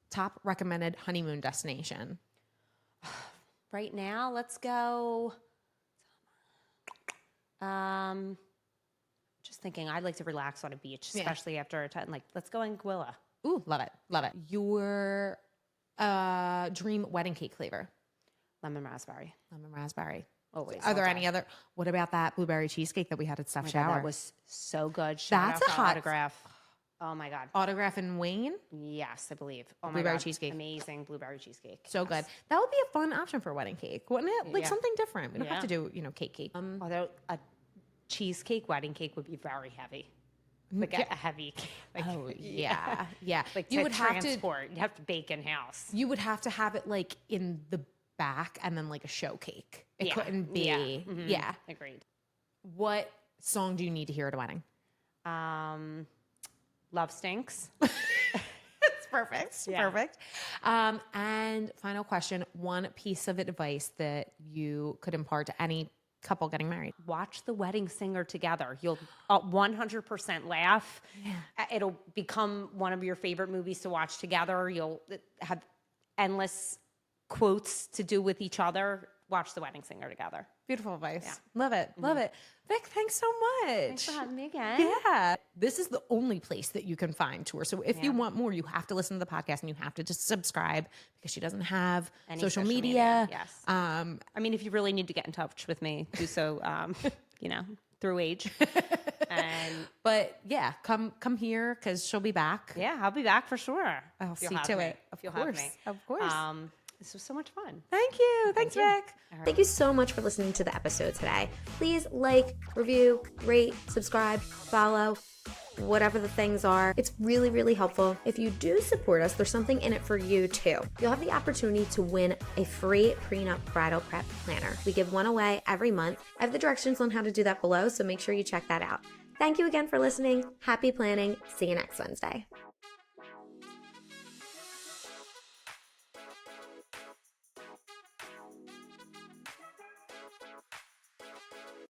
top recommended honeymoon destination. Right now, let's go. Just thinking, I'd like to relax on a beach, especially after a time. Like, let's go Anguilla. Ooh, love it. Your dream wedding cake flavor? Lemon raspberry. Always. Are there any other? What about that blueberry cheesecake that we had at Stuffed Shower? That was so good. That's a hot autograph. Oh my God. Autograph in Wayne? Yes, I believe. Oh my blueberry God. cheesecake. Amazing blueberry cheesecake. So good. That would be a fun option for a wedding cake, wouldn't it? Like something different. We don't have to do, cake. Although a cheesecake wedding cake would be very heavy. Like a heavy cake. Like, yeah. Like you would transport. You'd have to bake in house. You would have to have it like in the back and then like a show cake. It couldn't be. Yeah. Agreed. What song do you need to hear at a wedding? Love Stinks. It's perfect. Perfect. And final question, one piece of advice that you could impart to any couple getting married. Watch The Wedding Singer together. You'll 100% laugh. Yeah. It'll become one of your favorite movies to watch together. You'll have endless quotes to do with each other. Watch The Wedding Singer together. Beautiful advice. Yeah. Love it. Love it. Vic, thanks so much. Thanks for having me again. Yeah. This is the only place that you can find Tour. So if you want more, you have to listen to the podcast and you have to just subscribe because she doesn't have any social media. Yes. I mean, if you really need to get in touch with me, do so, through age. But yeah, come here because she'll be back. Yeah, I'll be back for sure. I'll see to it. Of course. This was so much fun. Thank you. Thanks, Vic. Right. Thank you so much for listening to the episode today. Please like, review, rate, subscribe, follow, whatever the things are. It's really, really helpful. If you do support us, there's something in it for you too. You'll have the opportunity to win a free prenup bridal prep planner. We give one away every month. I have the directions on how to do that below, so make sure you check that out. Thank you again for listening. Happy planning. See you next Wednesday.